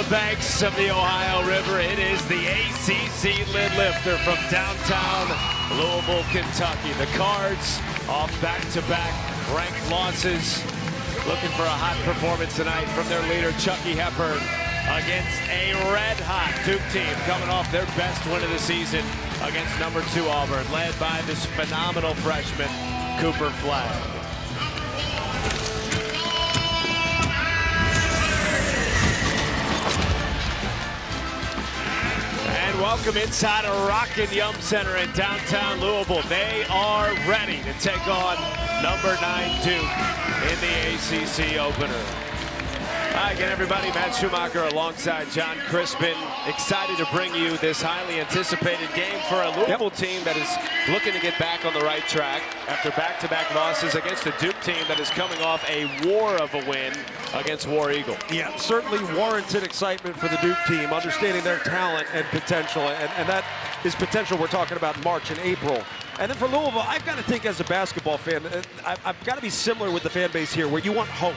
the banks of the Ohio River, it is the ACC lid lifter from downtown Louisville, Kentucky. The Cards off back-to-back ranked losses, looking for a hot performance tonight from their leader, Chucky Hepburn, against a red-hot Duke team coming off their best win of the season against number 2 Auburn, led by this phenomenal freshman, Cooper Flagg. Welcome inside a Rockin' Yum Center in downtown Louisville. They are ready to take on number 9 Duke in the ACC opener. Hi again, everybody. Matt Schumacher alongside John Crispin. Excited to bring you this highly anticipated game for a Louisville team that is looking to get back on the right track after back-to-back losses against a Duke team that is coming off a war of a win against War Eagle. Yeah, certainly warranted excitement for the Duke team, understanding their talent and potential, and that is potential we're talking about in March and April. And then for Louisville, I've got to think as a basketball fan, I've got to be similar with the fan base here, where you want hope.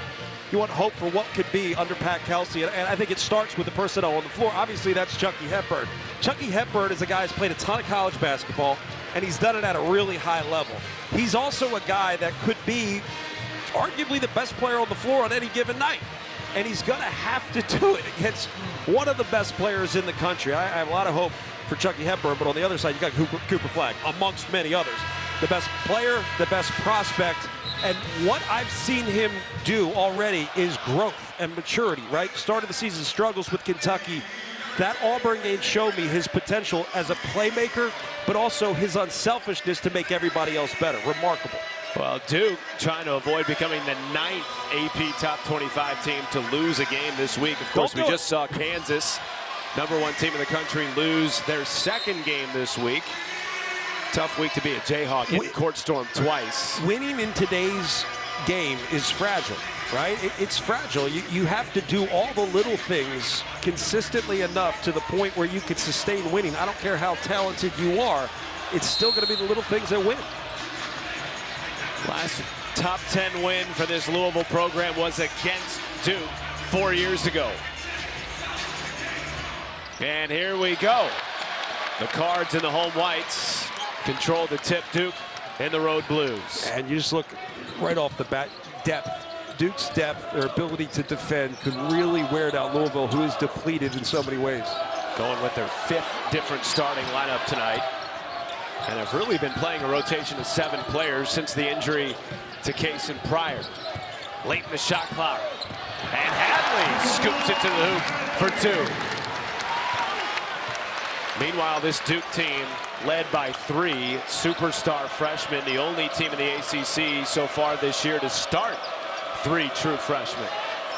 You want hope for what could be under Pat Kelsey, and I think it starts with the personnel on the floor. Obviously, that's Chucky Hepburn. Chucky Hepburn is a guy who's played a ton of college basketball, and he's done it at a really high level. He's also a guy that could be arguably the best player on the floor on any given night, and he's going to have to do it against one of the best players in the country. I have a lot of hope for Chucky Hepburn, but on the other side, you got Cooper Flagg, amongst many others. The best player, the best prospect, and what I've seen him do already is growth and maturity, right? Started the season struggles with Kentucky. That Auburn game showed me his potential as a playmaker, but also his unselfishness to make everybody else better. Remarkable. Well, Duke trying to avoid becoming the 9th AP Top 25 team to lose a game this week. Of course, we just saw Kansas, number 1 team in the country, lose their second game this week. Tough week to be a Jayhawk, getting court stormed twice. Winning in today's game is fragile, right? It's fragile. You have to do all the little things consistently enough to the point where you can sustain winning. I don't care how talented you are, it's still going to be the little things that win. Last top 10 win for this Louisville program was against Duke 4 years ago. And here we go. The Cards in the home whites control the tip, Duke in the road blues. And you just look right off the bat, depth. Duke's depth, their ability to defend, could really wear down Louisville, who is depleted in so many ways. Going with their 5th different starting lineup tonight. And have really been playing a rotation of 7 players since the injury to Case and Pryor. Late in the shot clock. And Hadley scoops it to the hoop for 2. Meanwhile, this Duke team led by 3 superstar freshmen, the only team in the ACC so far this year to start 3 true freshmen.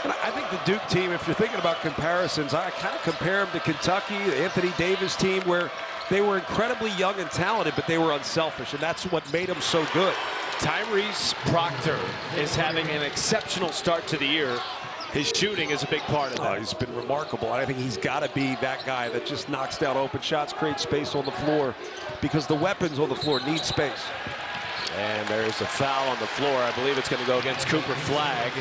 And I think the Duke team, if you're thinking about comparisons, I kind of compare them to Kentucky, the Anthony Davis team, where they were incredibly young and talented, but they were unselfish, and that's what made them so good. Tyrese Proctor is having an exceptional start to the year. His shooting is a big part of that. He's been remarkable. I think he's got to be that guy that just knocks down open shots, creates space on the floor, because the weapons on the floor need space. And there's a foul on the floor. I believe it's going to go against Cooper Flagg.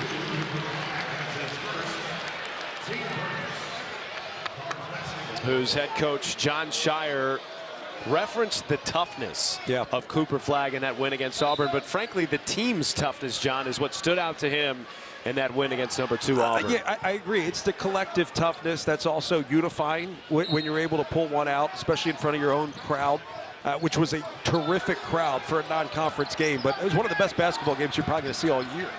Whose head coach, John Shire, referenced the toughness of Cooper Flagg in that win against Auburn. But frankly, the team's toughness, John, is what stood out to him in that win against number 2 Auburn. Yeah, I agree. It's the collective toughness that's also unifying when you're able to pull one out, especially in front of your own crowd, which was a terrific crowd for a non-conference game. But it was one of the best basketball games you're probably going to see all year.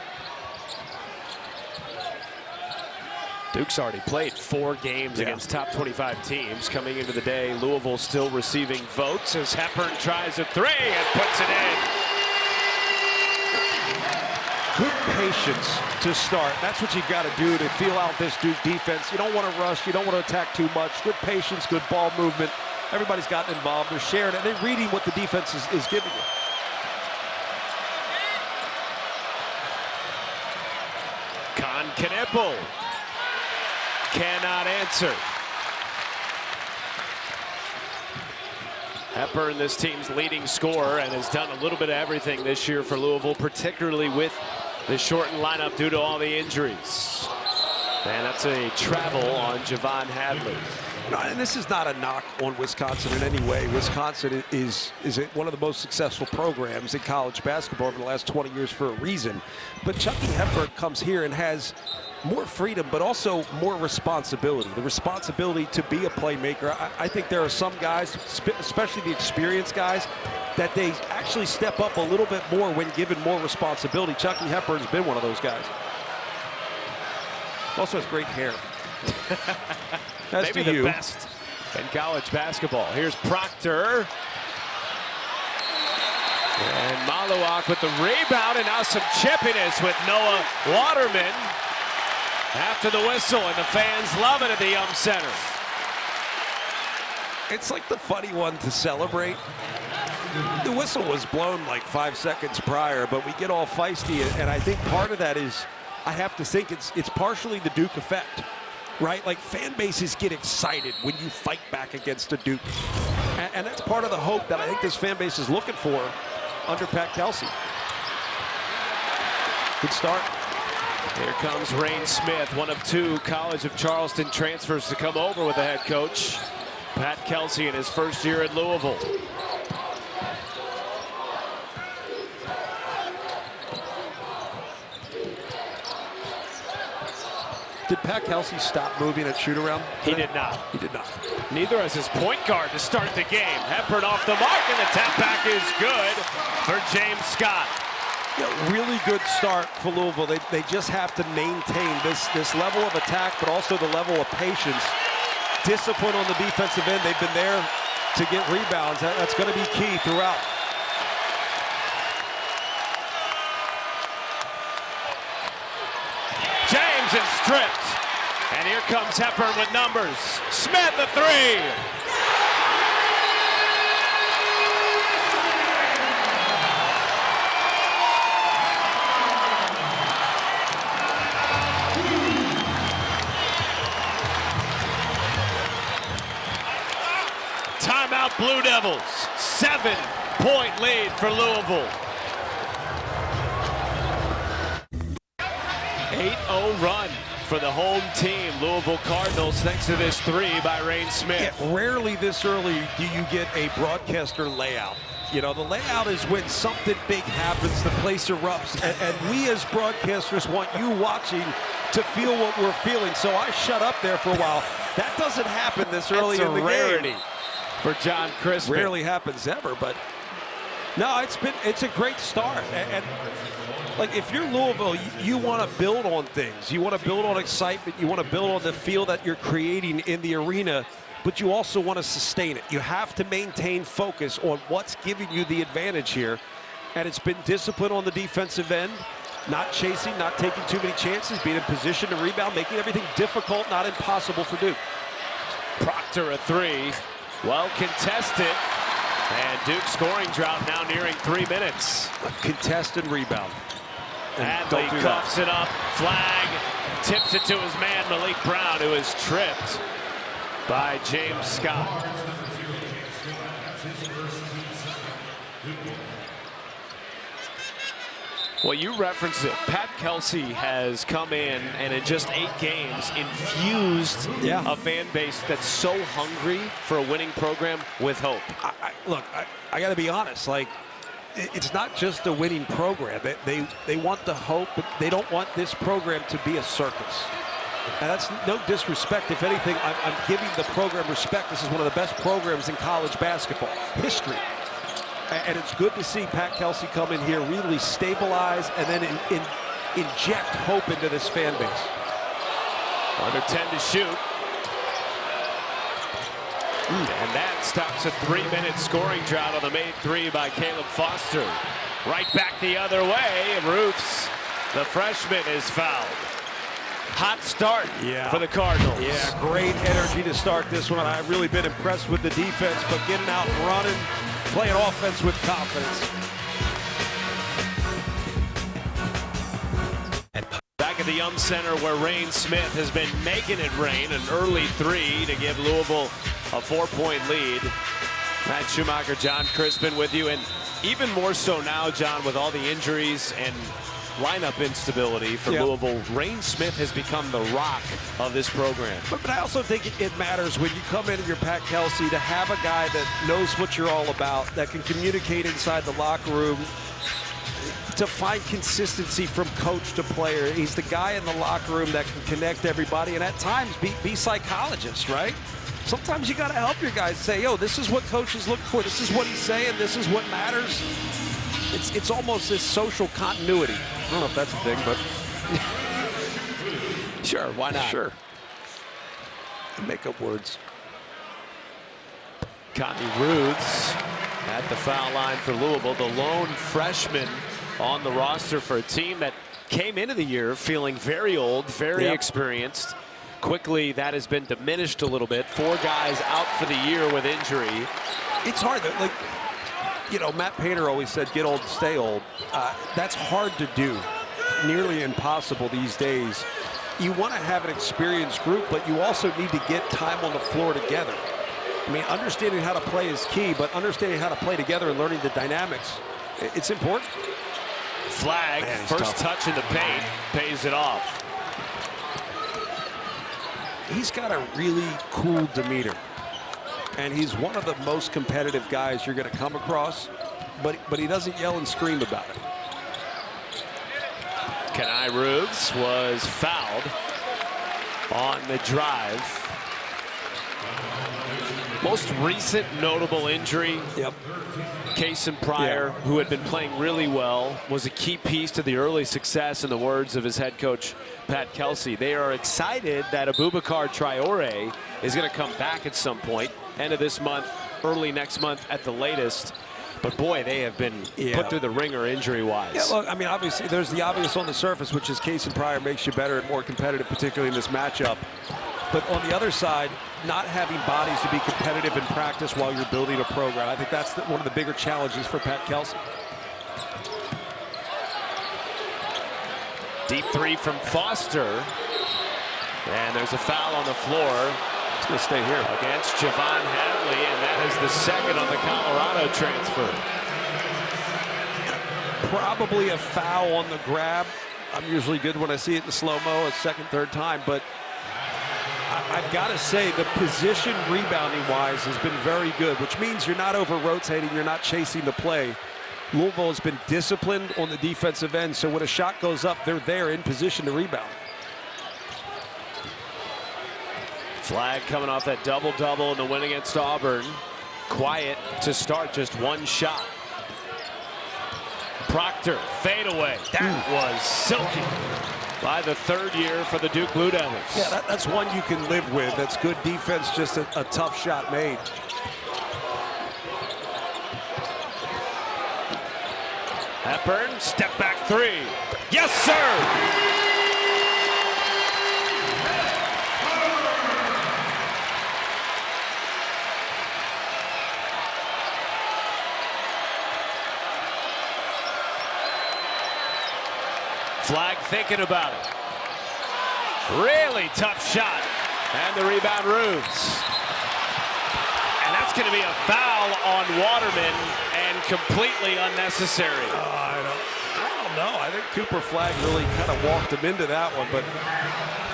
Duke's already played 4 games against top 25 teams. Coming into the day, Louisville still receiving votes as Hepburn tries a 3 and puts it in. Good patience to start. That's what you've got to do to feel out this Duke defense. You don't want to rush. You don't want to attack too much. Good patience, good ball movement. Everybody's gotten involved. They're sharing it. They're reading what the defense is giving you. Kneppel cannot answer. Hepburn, this team's leading scorer, and has done a little bit of everything this year for Louisville, particularly with the shortened lineup due to all the injuries. And that's a travel on Javon Hadley. And this is not a knock on Wisconsin in any way. Wisconsin is one of the most successful programs in college basketball over the last 20 years for a reason. But Chucky Hepburn comes here and has more freedom, but also more responsibility. The responsibility to be a playmaker. I think there are some guys, especially the experienced guys, that they actually step up a little bit more when given more responsibility. Chucky Hepburn's been one of those guys. Also has great hair. Maybe the best in college basketball. Here's Proctor. And Maluak with the rebound, and now some chippiness with Noah Waterman after the whistle, and the fans love it at the Yum Center. It's like the funny one to celebrate. The whistle was blown like 5 seconds prior, but we get all feisty, and I think part of that is, I have to think it's partially the Duke effect, right? Like, fan bases get excited when you fight back against a Duke. And that's part of the hope that I think this fan base is looking for under Pat Kelsey. Good start. Here comes Rain Smith, one of 2 College of Charleston transfers to come over with the head coach, Pat Kelsey, in his first year at Louisville. Did Pat Kelsey stop moving at shoot-around? He did not. He did not. Neither has his point guard to start the game. Hepburn off the mark, and the tap back is good for James Scott. Yeah, really good start for Louisville. They just have to maintain this level of attack, but also the level of patience. Discipline on the defensive end. They've been there to get rebounds. That's going to be key throughout. James is stripped. And here comes Hepburn with numbers. Smith, the 3. Timeout, Blue Devils. 7-point lead for Louisville. 8-0 run for the home team, Louisville Cardinals, thanks to this 3 by Rain Smith. Yeah, rarely this early do you get a broadcaster layout. You know, the layout is when something big happens, the place erupts, and we as broadcasters want you watching to feel what we're feeling. So I shut up there for a while. That doesn't happen this early in the rarity game. For John Crispin. Rarely happens ever, but no, it's a great start. And like, if you're Louisville, you want to build on things. You want to build on excitement. You want to build on the feel that you're creating in the arena, but you also want to sustain it. You have to maintain focus on what's giving you the advantage here. And it's been discipline on the defensive end, not chasing, not taking too many chances, being in position to rebound, making everything difficult, not impossible for Duke. Proctor, a 3. Well contested. And Duke's scoring drought now nearing 3 minutes. A contested rebound. Hadley cuffs it up, flag, tips it to his man Malik Brown, who is tripped by James Scott. Well, you referenced it. Pat Kelsey has come in and in just 8 games infused a fan base that's so hungry for a winning program with hope. Look, I got to be honest, like, it's not just a winning program. They want the hope, but they don't want this program to be a circus. And that's no disrespect. If anything, I'm giving the program respect. This is one of the best programs in college basketball history. And it's good to see Pat Kelsey come in here, really stabilize, and then inject hope into this fan base. Under 10 to shoot. And that stops a 3-minute scoring drought on the made 3 by Caleb Foster. Right back the other way, and Roofs, the freshman, is fouled. Hot start for the Cardinals. Yeah, great energy to start this one. I've really been impressed with the defense, but getting out and running, playing offense with confidence. Back at the Yum Center, where Rain Smith has been making it rain, an early 3 to give Louisville a 4-point lead. Matt Schumacher, John Crispin with you, and even more so now, John, with all the injuries and lineup instability for Louisville. Rain Smith has become the rock of this program. But I also think it matters when you come in and you're Pat Kelsey to have a guy that knows what you're all about, that can communicate inside the locker room, to find consistency from coach to player. He's the guy in the locker room that can connect everybody and at times be psychologist, right? Sometimes you got to help your guys say, yo, this is what coach is looking for. This is what he's saying. This is what matters. It's almost this social continuity. I don't know if that's a thing, but sure, why not? Sure. Make up words. Connie Ruths at the foul line for Louisville, the lone freshman on the roster for a team that came into the year feeling very old, very experienced. Quickly, that has been diminished a little bit. 4 guys out for the year with injury. It's hard. Like, you know, Matt Painter always said, get old, stay old. That's hard to do. Nearly impossible these days. You want to have an experienced group, but you also need to get time on the floor together. I mean, understanding how to play is key, but understanding how to play together and learning the dynamics, it's important. Flag, first touch in the paint, pays it off. He's got a really cool demeanor, and he's one of the most competitive guys you're going to come across, but he doesn't yell and scream about it. Kenai Ruths was fouled on the drive. Most recent notable injury. Kaysen Pryor, who had been playing really well, was a key piece to the early success, in the words of his head coach, Pat Kelsey. They are excited that Abubakar Traore is going to come back at some point, end of this month, early next month at the latest. But boy, they have been put through the ringer injury-wise. Yeah, look, I mean, obviously, there's the obvious on the surface, which is Kaysen Pryor makes you better and more competitive, particularly in this matchup. But on the other side, not having bodies to be competitive in practice while you're building a program, I think that's one of the bigger challenges for Pat Kelsey. Deep 3 from Foster. And there's a foul on the floor. It's going to stay here. Against Javon Hadley, and that is the second on the Colorado transfer. Probably a foul on the grab. I'm usually good when I see it in slow-mo a second, third time, but I've got to say the position rebounding-wise has been very good, which means you're not over-rotating, you're not chasing the play. Louisville has been disciplined on the defensive end, so when a shot goes up, they're there in position to rebound. Flag coming off that double-double in the win against Auburn. Quiet to start, just one shot. Proctor, fadeaway. That was silky by the third year for the Duke Blue Devils. Yeah, that's one you can live with. That's good defense, just a tough shot made. Hepburn, step back 3. Yes, sir! Flag thinking about it. Really tough shot. And the rebound Ruths. And that's going to be a foul on Waterman, and completely unnecessary. I don't know. I think Cooper Flagg really kind of walked him into that one, but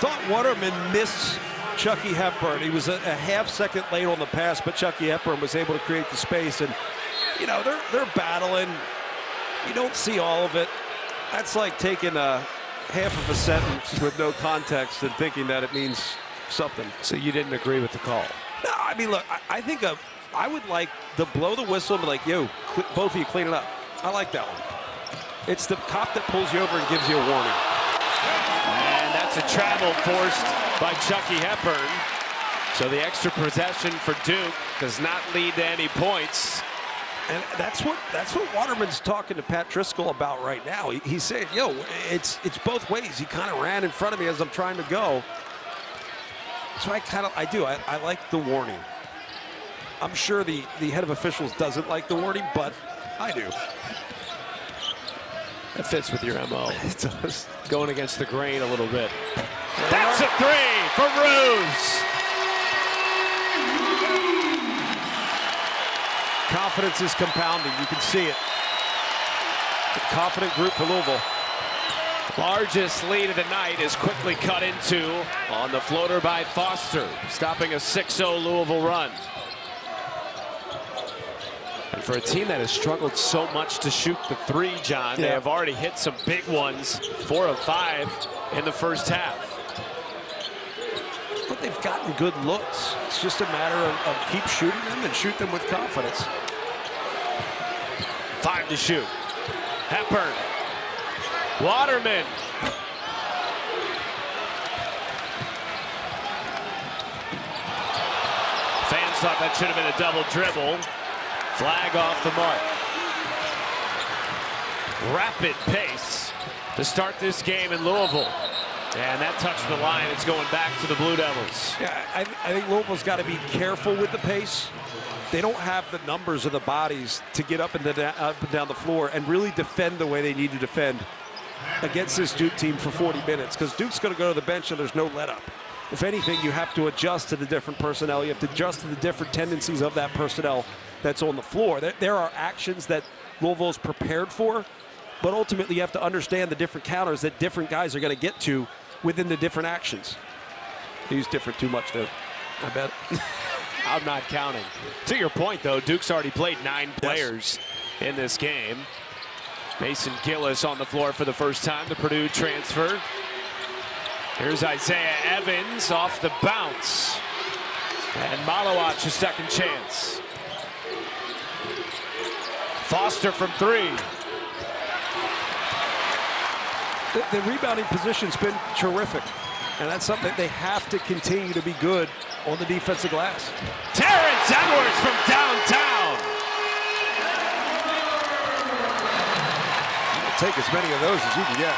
thought Waterman missed Chucky Hepburn. He was a half second late on the pass, but Chucky Hepburn was able to create the space. And, you know, they're battling. You don't see all of it. That's like taking a half of a sentence with no context and thinking that it means something. So you didn't agree with the call? No, I mean, look, I think I would like to blow the whistle and be like, yo, both of you clean it up. I like that one. It's the cop that pulls you over and gives you a warning. And that's a travel forced by Chucky Hepburn. So the extra possession for Duke does not lead to any points. And that's what Waterman's talking to Pat Driscoll about right now. He's saying, yo, it's both ways. He kind of ran in front of me as I'm trying to go. So I like the warning. I'm sure the head of officials doesn't like the warning, but I do. That fits with your MO. It does. Going against the grain a little bit. That's a 3 for Ruths. Confidence is compounding. You can see it. It's a confident group for Louisville. Largest lead of the night is quickly cut into on the floater by Foster, stopping a 6-0 Louisville run. And for a team that has struggled so much to shoot the three, John, they have already hit some big ones, 4 of 5 in the first half. But they've gotten good looks. It's just a matter of keep shooting them and shoot them with confidence. 5 to shoot. Hepburn. Waterman. Fans thought that should have been a double dribble. Flag off the mark. Rapid pace to start this game in Louisville. And that touched the line. It's going back to the Blue Devils. Yeah, I think Louisville's got to be careful with the pace. They don't have the numbers or the bodies to get up and down the floor and really defend the way they need to defend against this Duke team for 40 minutes, because Duke's going to go to the bench and there's no let up. If anything, you have to adjust to the different personnel. You have to adjust to the different tendencies of that personnel that's on the floor. There are actions that Louisville's prepared for, but ultimately you have to understand the different counters that different guys are going to get to within the different actions. They use different too much, though, I bet. I'm not counting. To your point, though, Duke's already played 9 players in this game. Mason Gillis on the floor for the first time, the Purdue transfer. Here's Isaiah Evans off the bounce. And Malawach a second chance. Foster from 3. The rebounding position's been terrific, and that's something that they have to continue to be good on the defensive glass. Terrence Edwards from downtown. Take as many of those as you can get.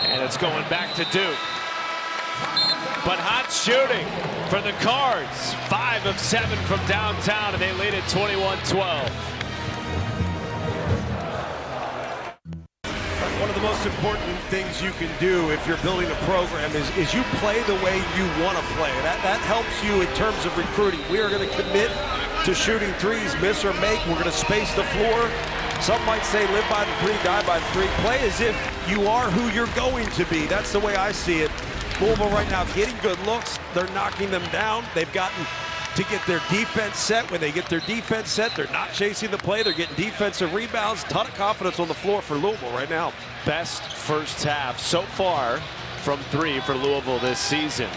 And it's going back to Duke. But hot shooting for the Cards. 5 of 7 from downtown, and they lead at 21-12. One of the most important things you can do if you're building a program is you play the way you want to play. That helps you in terms of recruiting. We are going to commit to shooting threes, miss or make. We're going to space the floor. Some might say live by the 3, die by the 3. Play as if you are who you're going to be. That's the way I see it. Louisville right now getting good looks. They're knocking them down. They've gotten to get their defense set. When they get their defense set, they're not chasing the play. They're getting defensive rebounds. Ton of confidence on the floor for Louisville right now. Best first half so far from 3 for Louisville this season.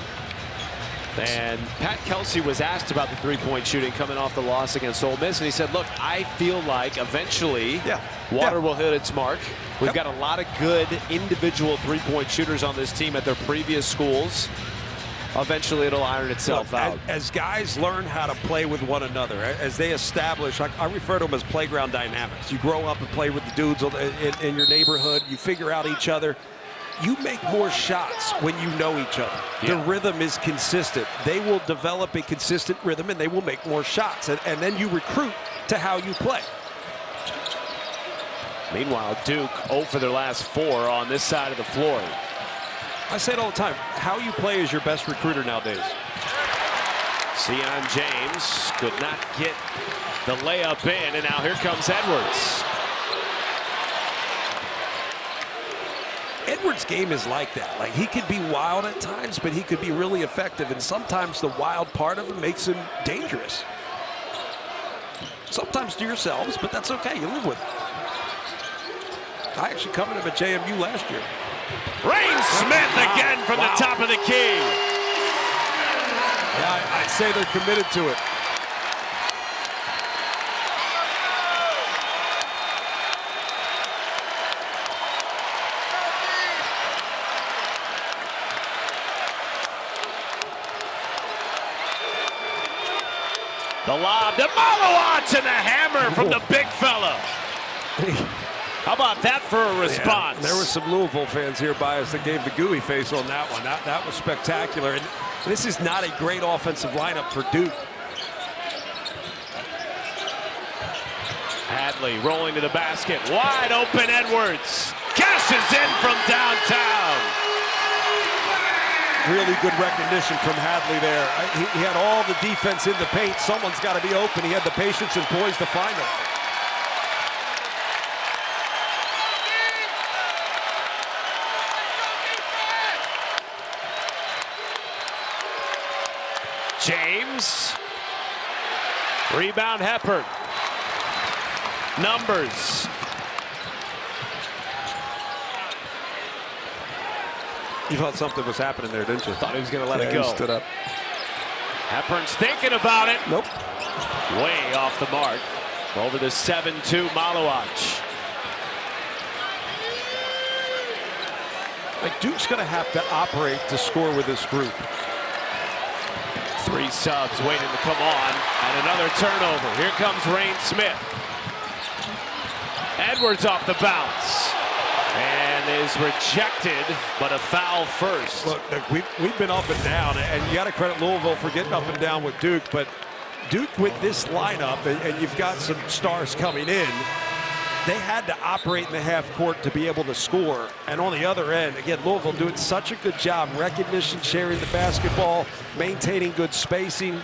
And Pat Kelsey was asked about the three-point shooting coming off the loss against Ole Miss, and he said, look, I feel like eventually water will hit its mark. We've got a lot of good individual three-point shooters on this team at their previous schools. Eventually it'll iron itself out. As guys learn how to play with one another, as they establish, I refer to them as playground dynamics. You grow up and play with the dudes in your neighborhood. You figure out each other. You make more shots when you know each other. The rhythm is consistent. They will develop a consistent rhythm, and they will make more shots. And then you recruit to how you play. Meanwhile, Duke 0 for their last 4 on this side of the floor. I say it all the time. How you play is your best recruiter nowadays. Sion James could not get the layup in, and now here comes Edwards. Edwards' game is like that. Like, he could be wild at times, but he could be really effective, and sometimes the wild part of him makes him dangerous. Sometimes to yourselves, but that's okay. You live with it. I actually covered him at JMU last year. Rain Smith again from the top of the key. Yeah, I'd say they're committed to it. The lob to Malawach and the hammer from the big fella. How about that for a response? Yeah, there were some Louisville fans here by us that gave the gooey face on that one. That was spectacular. And This is not a great offensive lineup for Duke. Hadley rolling to the basket. Wide open Edwards. Cashes in from downtown. Really good recognition from Hadley there. He had all the defense in the paint. Someone's got to be open. He had the patience and poise to find him. James. Rebound Heppard. Numbers. You thought something was happening there, didn't you? Thought he was going to let it He go. stood up. Hepburn's thinking about it. Nope. Way off the mark. Over to 7-2 Malawach. Like Duke's going to have to operate to score with this group. 3 subs waiting to come on, and another turnover. Here comes Rain Smith. Edwards off the bounce. And is rejected, but a foul first. Look, we've been up and down, and you got to credit Louisville for getting up and down with Duke, but Duke with this lineup, and you've got some stars coming in, they had to operate in the half court to be able to score. And on the other end, again, Louisville doing such a good job, recognition, sharing the basketball, maintaining good spacing.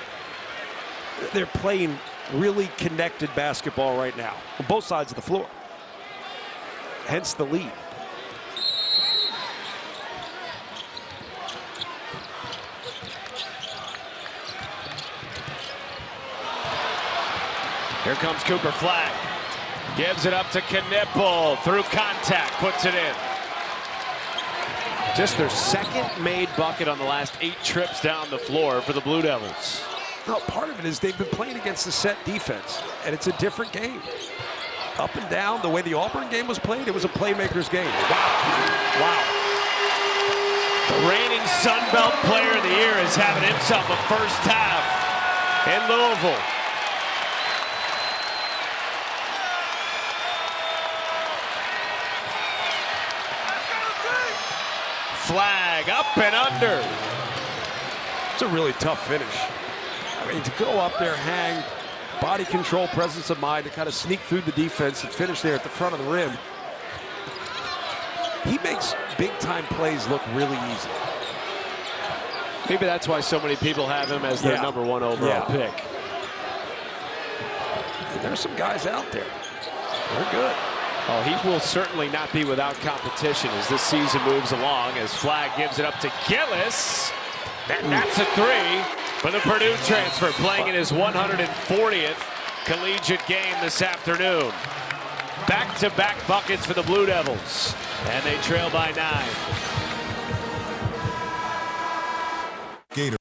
They're playing really connected basketball right now on both sides of the floor. Hence the lead. Here comes Cooper Flagg. Gives it up to Knipple. Through contact, puts it in. Just their second made bucket on the last 8 trips down the floor for the Blue Devils. No, part of it is they've been playing against the set defense, and it's a different game. Up and down, the way the Auburn game was played, it was a playmaker's game. Wow. The reigning Sun Belt Player of the Year is having himself a first half in Louisville. Flagg up and under. It's a really tough finish. I mean, to go up there, hang, body control, presence of mind, to kind of sneak through the defense and finish there at the front of the rim. He makes big-time plays look really easy. Maybe that's why so many people have him as their #1 overall pick. And there's some guys out there. They're good. Oh, he will certainly not be without competition as this season moves along, as Flagg gives it up to Gillis. And that's a 3 for the Purdue transfer, playing in his 140th collegiate game this afternoon. Back-to-back buckets for the Blue Devils, and they trail by 9. Gator.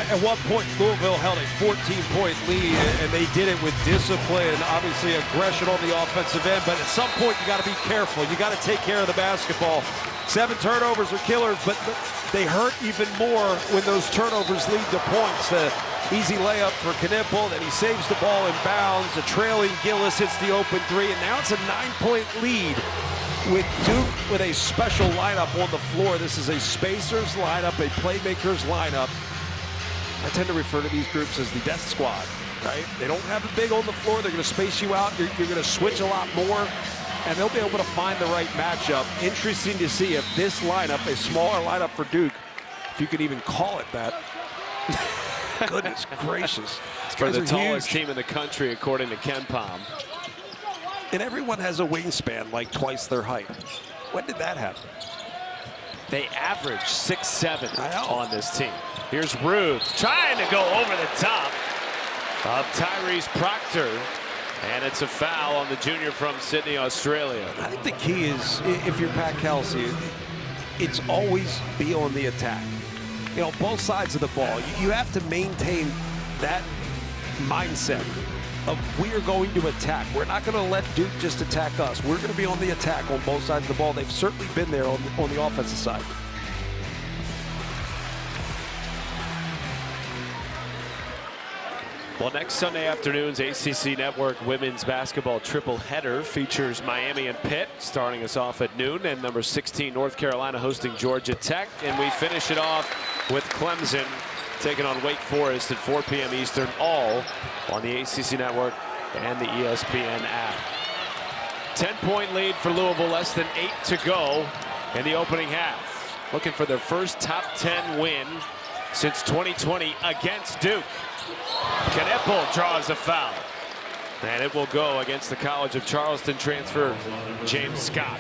At one point, Louisville held a 14-point lead, and they did it with discipline, obviously aggression on the offensive end, but at some point you got to be careful. You got to take care of the basketball. 7 turnovers are killers, but they hurt even more when those turnovers lead to points. The easy layup for Knipple, then he saves the ball in bounds. The trailing Gillis hits the open 3, and now it's a 9-point lead with Duke with a special lineup on the floor. This is a spacers lineup, a playmakers lineup. I tend to refer to these groups as the death squad, right? They don't have a big on the floor. They're going to space you out. You're going to switch a lot more, and they'll be able to find the right matchup. Interesting to see if this lineup, a smaller lineup for Duke, if you could even call it that. Goodness gracious. For the tallest team in the country, according to Ken Palm. And everyone has a wingspan like twice their height. When did that happen? They average 6'7" on this team. Here's Ruth trying to go over the top of Tyrese Proctor, and it's a foul on the junior from Sydney, Australia. I think the key is, if you're Pat Kelsey, it's always be on the attack. You know, both sides of the ball. You have to maintain that mindset of we are going to attack. We're not going to let Duke just attack us. We're going to be on the attack on both sides of the ball. They've certainly been there on the offensive side. Well, next Sunday afternoon's ACC Network women's basketball triple header features Miami and Pitt starting us off at noon, and number 16 North Carolina hosting Georgia Tech, and we finish it off with Clemson taking on Wake Forest at 4 p.m. Eastern, all on the ACC Network and the ESPN app. 10-point lead for Louisville, less than 8 to go in the opening half. Looking for their first top 10 win since 2020 against Duke. Knippel draws a foul, and it will go against the College of Charleston transfer James Scott.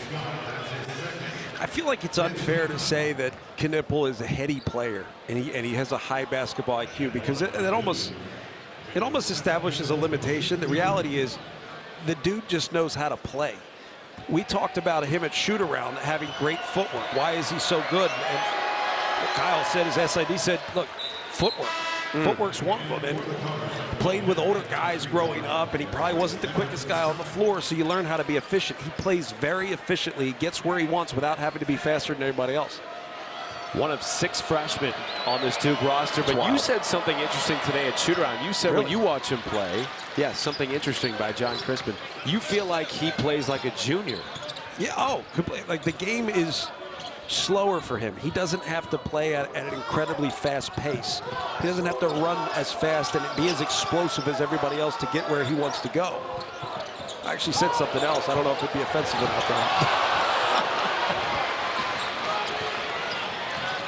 I feel like it's unfair to say that Knippel is a heady player and he has a high basketball IQ, because it almost establishes a limitation. The reality is the dude just knows how to play. We talked about him at shoot-around having great footwork. Why is he so good? And Kyle said, his SID said, look, footwork. Footwork's one of them, and played with older guys growing up, and he probably wasn't the quickest guy on the floor, so you learn how to be efficient. He plays very efficiently, gets where he wants without having to be faster than everybody else. One of 6 freshmen on this Duke roster, but you said something interesting today at shoot-around. You said when you watch him play, something interesting by John Crispin, you feel like he plays like a junior. Yeah, completely. Like, the game is slower for him. He doesn't have to play at an incredibly fast pace. He doesn't have to run as fast and be as explosive as everybody else to get where he wants to go. I actually said something else. I don't know if it'd be offensive enough.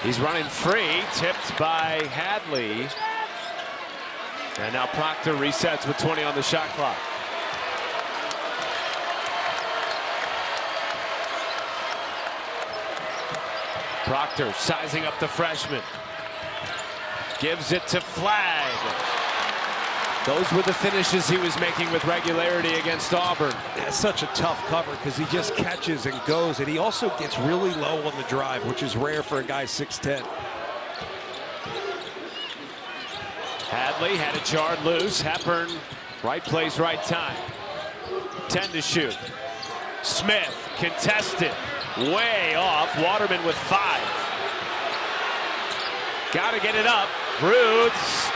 He's running free, tipped by Hadley. And now Proctor resets with 20 on the shot clock. Proctor sizing up the freshman. Gives it to Flagg. Those were the finishes he was making with regularity against Auburn. That's such a tough cover because he just catches and goes, and he also gets really low on the drive, which is rare for a guy 6'10". Hadley had it jarred loose. Hepburn, right place, right time. 10 to shoot. Smith contested. Way off. Waterman with 5. Got to get it up. Roots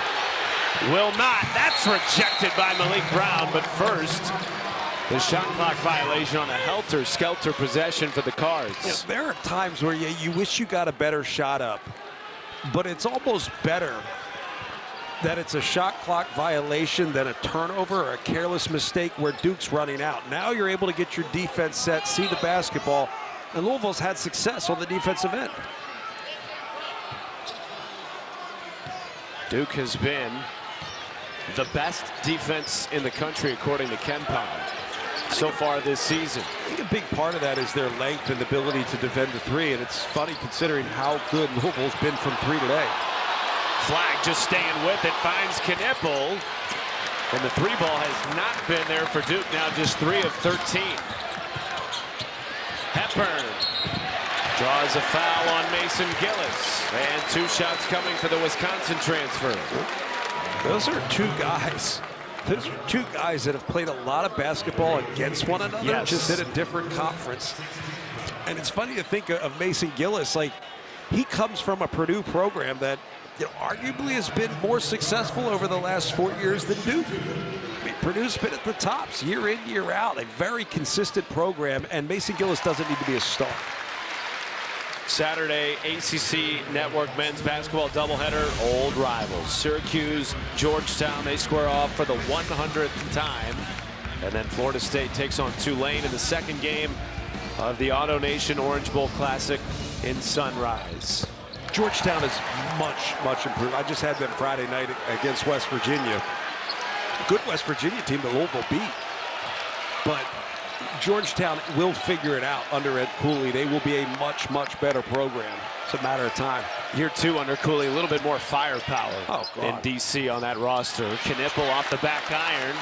will not. That's rejected by Malik Brown. But first, the shot clock violation on a helter-skelter possession for the Cards. You know, there are times where you wish you got a better shot up, but it's almost better that it's a shot clock violation than a turnover or a careless mistake where Duke's running out. Now you're able to get your defense set, see the basketball, and Louisville's had success on the defensive end. Duke has been the best defense in the country, according to KenPom, so far this season. I think a big part of that is their length and ability to defend the 3, and it's funny considering how good Louisville's been from 3 today. Flagg just staying with it, finds Knippel, and the 3 ball has not been there for Duke, now just 3 of 13. Hepburn draws a foul on Mason Gillis, and 2 shots coming for the Wisconsin transfer. Those are 2 guys. Those are 2 guys that have played a lot of basketball against one another, just in a different conference. And it's funny to think of Mason Gillis, like, he comes from a Purdue program that, you know, arguably has been more successful over the last 4 years than Duke. I mean, Purdue's been at the tops year in, year out, a very consistent program, and Mason Gillis doesn't need to be a star. Saturday, ACC Network men's basketball doubleheader, old rivals. Syracuse, Georgetown, they square off for the 100th time. And then Florida State takes on Tulane in the second game of the Auto Nation Orange Bowl Classic in Sunrise. Georgetown is much improved. I just had them Friday night against West Virginia. Good West Virginia team that Louisville beat. But Georgetown will figure it out under Ed Cooley. They will be a much better program. It's a matter of time. Year 2 under Cooley, a little bit more firepower in DC on that roster. Knippel off the back iron.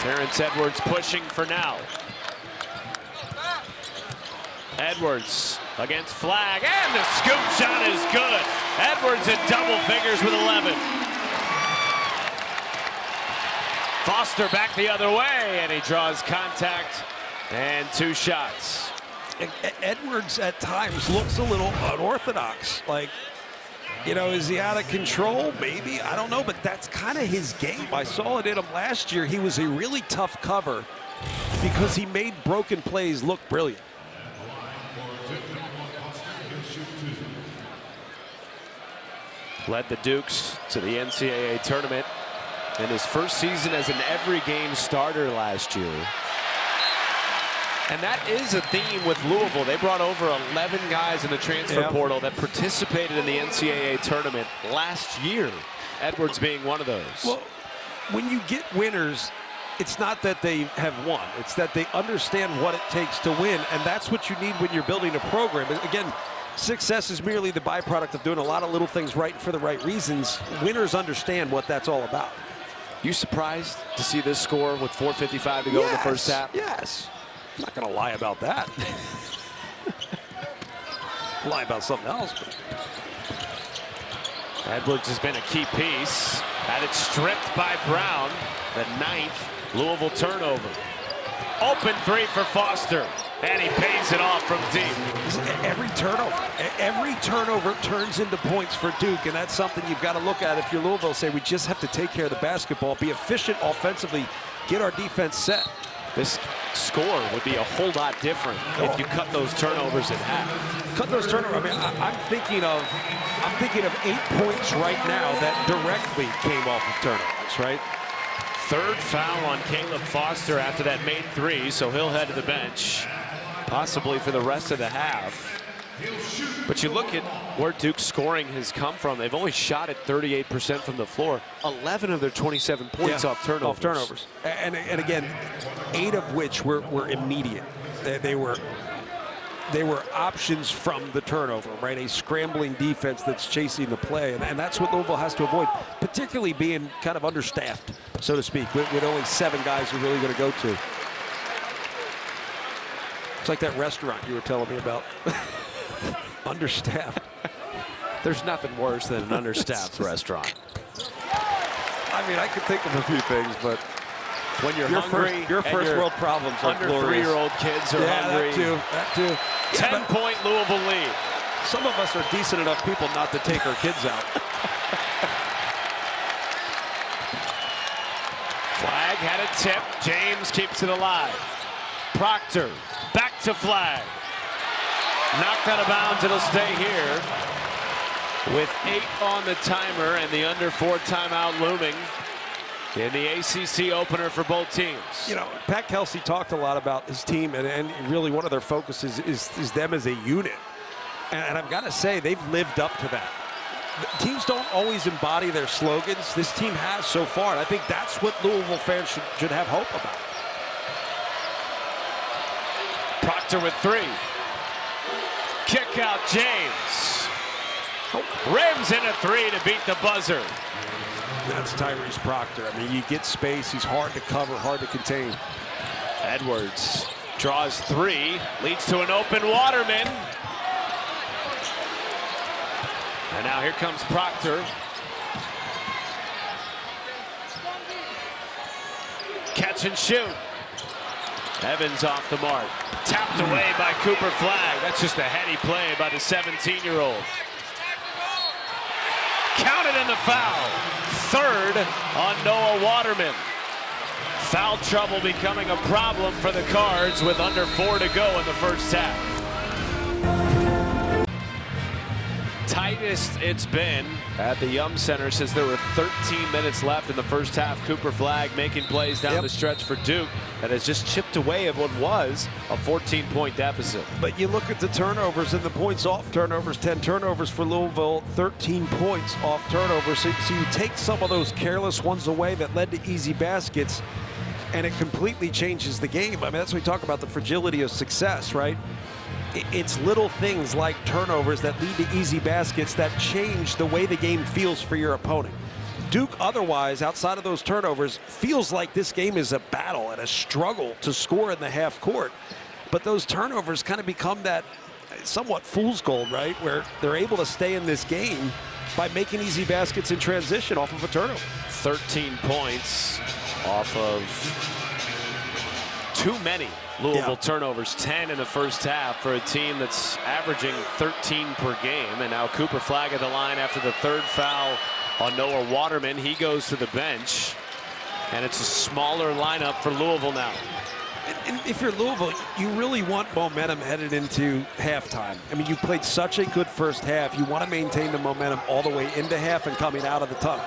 Terrence Edwards pushing for now. Edwards against Flagg, and the scoop shot is good. Edwards in double figures with 11. Foster back the other way, and he draws contact, and 2 shots. Edwards at times looks a little unorthodox. Like, you know, is he out of control? Maybe, I don't know, but that's kind of his game. I saw it in him last year. He was a really tough cover because he made broken plays look brilliant. Led the Dukes to the NCAA tournament in his first season as an every-game starter last year. And that is a theme with Louisville. They brought over 11 guys in the transfer portal that participated in the NCAA tournament last year, Edwards being one of those. Well, when you get winners, it's not that they have won. It's that they understand what it takes to win, and that's what you need when you're building a program. Again, success is merely the byproduct of doing a lot of little things right for the right reasons. Winners understand what that's all about. You surprised to see this score with 4:55 to go in the first half? Yes. I'm not going to lie about that. Lie about something else. But. Edwards has been a key piece. Had it stripped by Brown. The 9th Louisville turnover. Open three for Foster. And he pays it off from deep. Every turnover turns into points for Duke, and that's something you've got to look at if you're Louisville. Say, we just have to take care of the basketball, be efficient offensively, get our defense set. This score would be a whole lot different if you cut those turnovers in half. Cut those turnovers. I mean, I'm thinking of 8 points right now that directly came off of turnovers, right? Third foul on Caleb Foster after that made three, so he'll head to the bench, possibly for the rest of the half. But you look at where Duke's scoring has come from. They've only shot at 38% from the floor. 11 of their 27 points off turnovers. And again, 8 of which were immediate. They were options from the turnover, right? A scrambling defense that's chasing the play. And that's what Louisville has to avoid, particularly being kind of understaffed, so to speak, with only 7 guys you're really going to go to. It's like that restaurant you were telling me about. Understaffed. There's nothing worse than an understaffed restaurant. I mean, I could think of a few things, but when you're hungry, your first world problems are under glorious. 3-year-old kids are hungry. That too. 10-point Louisville lead. Some of us are decent enough people not to take our kids out. Flag had a tip. James keeps it alive. Proctor back to Flag. Knocked out of bounds. It'll stay here with 8 on the timer and the under 4 timeout looming in the ACC opener for both teams. You know, Pat Kelsey talked a lot about his team, and really one of their focuses is them as a unit. And I've got to say, they've lived up to that. Teams don't always embody their slogans. This team has so far, and I think that's what Louisville fans should have hope about. Proctor with 3. Kick out James. Rims in a 3 to beat the buzzer. That's Tyrese Proctor. I mean, you get space. He's hard to cover, hard to contain. Edwards draws 3, leads to an open Waterman. And now here comes Proctor. Catch and shoot. Evans off the mark. Tapped away by Cooper Flag. That's just a heady play by the 17-year-old. Counted in the foul. 3rd on Noah Waterman. Foul trouble becoming a problem for the Cards with under 4 to go in the first half. Tightest it's been at the Yum Center since there were 13 minutes left in the first half. Cooper Flag making plays down the stretch for Duke that has just chipped away at what was a 14-point deficit. But you look at the turnovers and the points off turnovers. 10 turnovers for Louisville, 13 points off turnovers. So you take some of those careless ones away that led to easy baskets, and it completely changes the game. I mean, that's what we talk about, the fragility of success, right? It's little things like turnovers that lead to easy baskets that change the way the game feels for your opponent. Duke, otherwise, outside of those turnovers, feels like this game is a battle and a struggle to score in the half court. But those turnovers kind of become that somewhat fool's gold, right? Where they're able to stay in this game by making easy baskets in transition off of a turnover. 13 points off of too many Louisville turnovers, 10 in the first half for a team that's averaging 13 per game. And now Cooper Flag at the line after the 3rd foul on Noah Waterman. He goes to the bench, and it's a smaller lineup for Louisville now. And if you're Louisville, you really want momentum headed into halftime. I mean, you played such a good first half. You want to maintain the momentum all the way into half and coming out of the tunnel.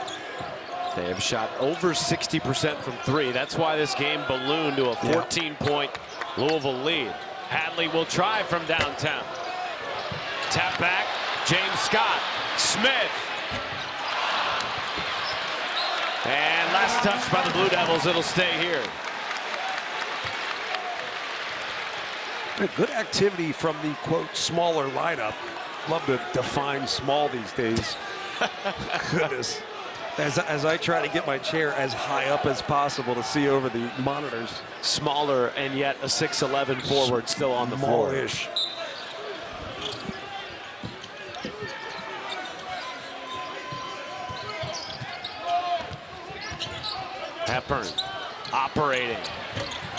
They have shot over 60% from three. That's why this game ballooned to a 14-point Louisville lead. Hadley will try from downtown. Tap back, James Scott, Smith. And last touch by the Blue Devils, it'll stay here. Good activity from the, quote, smaller lineup. Love to define small these days. Goodness. As I try to get my chair as high up as possible to see over the monitors. Smaller and yet a 6'11" forward still on the floor. Smallish. Hepburn operating.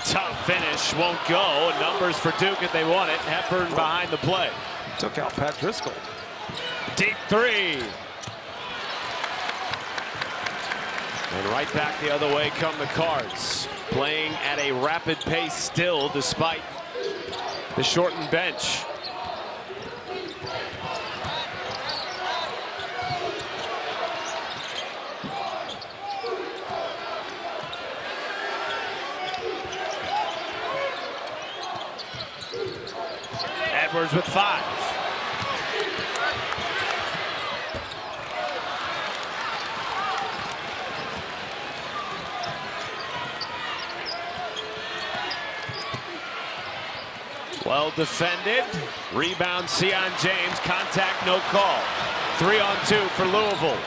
Tough finish, won't go. Numbers for Duke if they want it. Hepburn behind the play. Took out Pat Driscoll. Deep three. And right back the other way come the Cards. Playing at a rapid pace still despite the shortened bench. Edwards with 5. Well defended. Rebound, Sion James. Contact, no call. 3-on-2 for Louisville.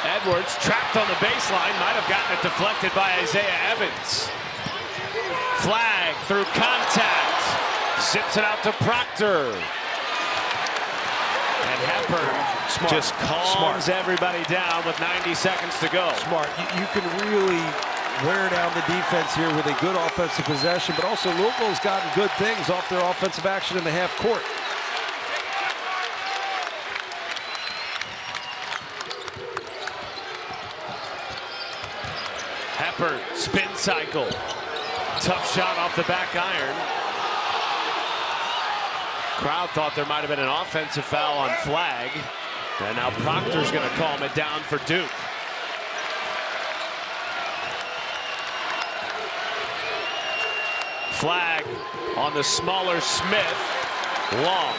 Edwards trapped on the baseline. Might have gotten it deflected by Isaiah Evans. Flag through contact. Sips it out to Proctor. And Hepburn just calms everybody down with 90 seconds to go. Smart. You can really wear down the defense here with a good offensive possession, but also Louisville's gotten good things off their offensive action in the half court. Hepburn, spin cycle. Tough shot off the back iron. Crowd thought there might have been an offensive foul on Flag. And now Proctor's going to calm it down for Duke. Flag on the smaller Smith. Long.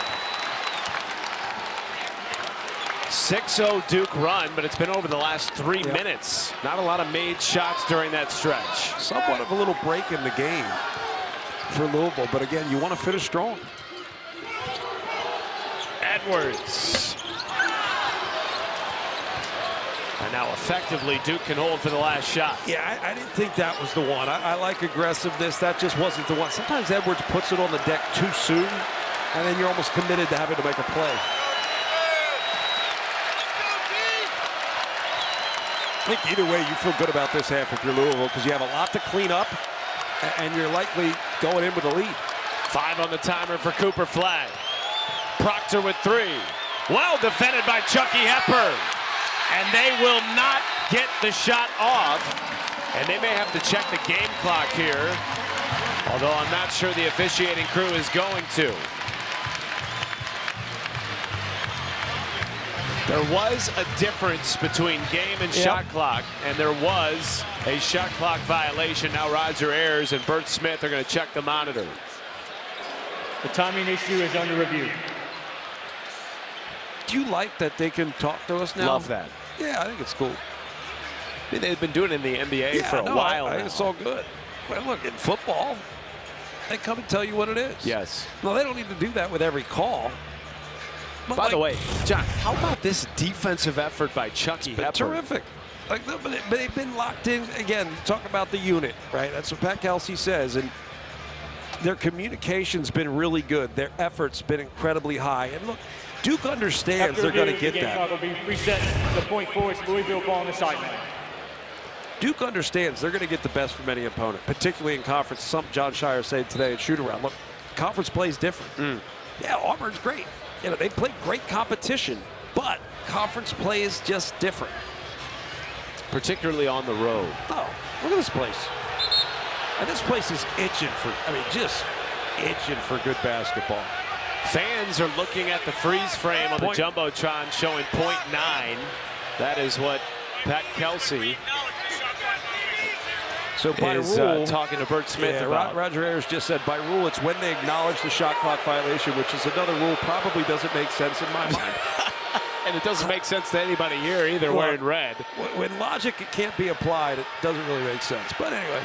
6-0 Duke run, but it's been over the last 3 minutes. Not a lot of made shots during that stretch. Somewhat of a little break in the game for Louisville, but again, you want to finish strong. Edwards. And now effectively Duke can hold for the last shot. Yeah, I didn't think that was the one. I like aggressiveness. That just wasn't the one. Sometimes Edwards puts it on the deck too soon, and then you're almost committed to having to make a play. I think either way, you feel good about this half if you're Louisville because you have a lot to clean up, and you're likely going in with a lead. 5 on the timer for Cooper Flag. Proctor with 3. Well defended by Chucky Hepburn. And they will not get the shot off. And they may have to check the game clock here. Although I'm not sure the officiating crew is going to. There was a difference between game and shot clock, and there was a shot clock violation. Now Roger Ayers and Bert Smith are going to check the monitor. The timing issue is under review. Do you like that they can talk to us now? Love that. Yeah, I think it's cool. I mean, they've been doing it in the NBA for a while now. It's all good. Well, look, in football, they come and tell you what it is. Yes. No, they don't need to do that with every call. But by the way, John, how about this defensive effort by Chucky Hepburn? Terrific. Like, but they've been locked in. Again, talk about the unit, right? That's what Pat Kelsey says. And their communication's been really good. Their effort's been incredibly high. And look, Duke understands they're going to get that. Will be reset the point forwards, Louisville ball on the sideline. Duke understands they're going to get the best from any opponent, particularly in conference. Something John Shire said today at shoot-around. Look, conference play is different. Yeah, Auburn's great. You know, they play great competition, but conference play is just different. particularly on the road. Oh, look at this place. And this place is itching for, just itching for good basketball. Fans are looking at the freeze frame on the Jumbotron showing .9. That is what Pat Kelsey is talking to Bert Smith about. Roger Ayers just said, by rule, it's when they acknowledge the shot clock violation, which is another rule probably doesn't make sense in my mind. And it doesn't make sense to anybody here either, wearing red. When logic can't be applied, it doesn't really make sense. But anyway.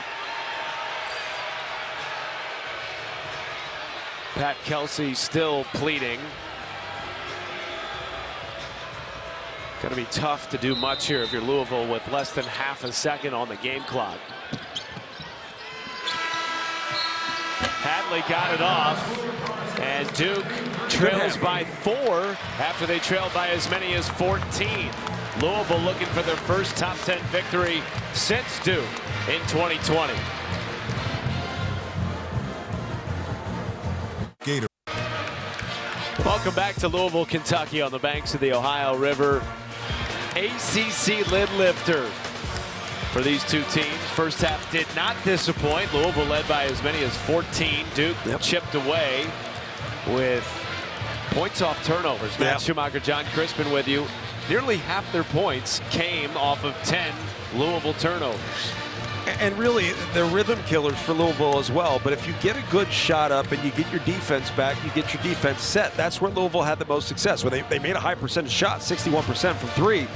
Pat Kelsey still pleading. Going to be tough to do much here if you're Louisville with less than half a second on the game clock. Hadley got it off, and Duke trails by 4 after they trailed by as many as 14. Louisville looking for their first top 10 victory since Duke in 2020. Gator. Welcome back to Louisville, Kentucky on the banks of the Ohio River. ACC lid lifter for these two teams. First half did not disappoint. Louisville led by as many as 14. Duke chipped away with points off turnovers. Matt Schumacher, John Crispin with you. Nearly half their points came off of 10 Louisville turnovers. And really, they're rhythm killers for Louisville as well. But if you get a good shot up and you get your defense back, you get your defense set. That's where Louisville had the most success. When they made a high percentage shot, 61% from 3.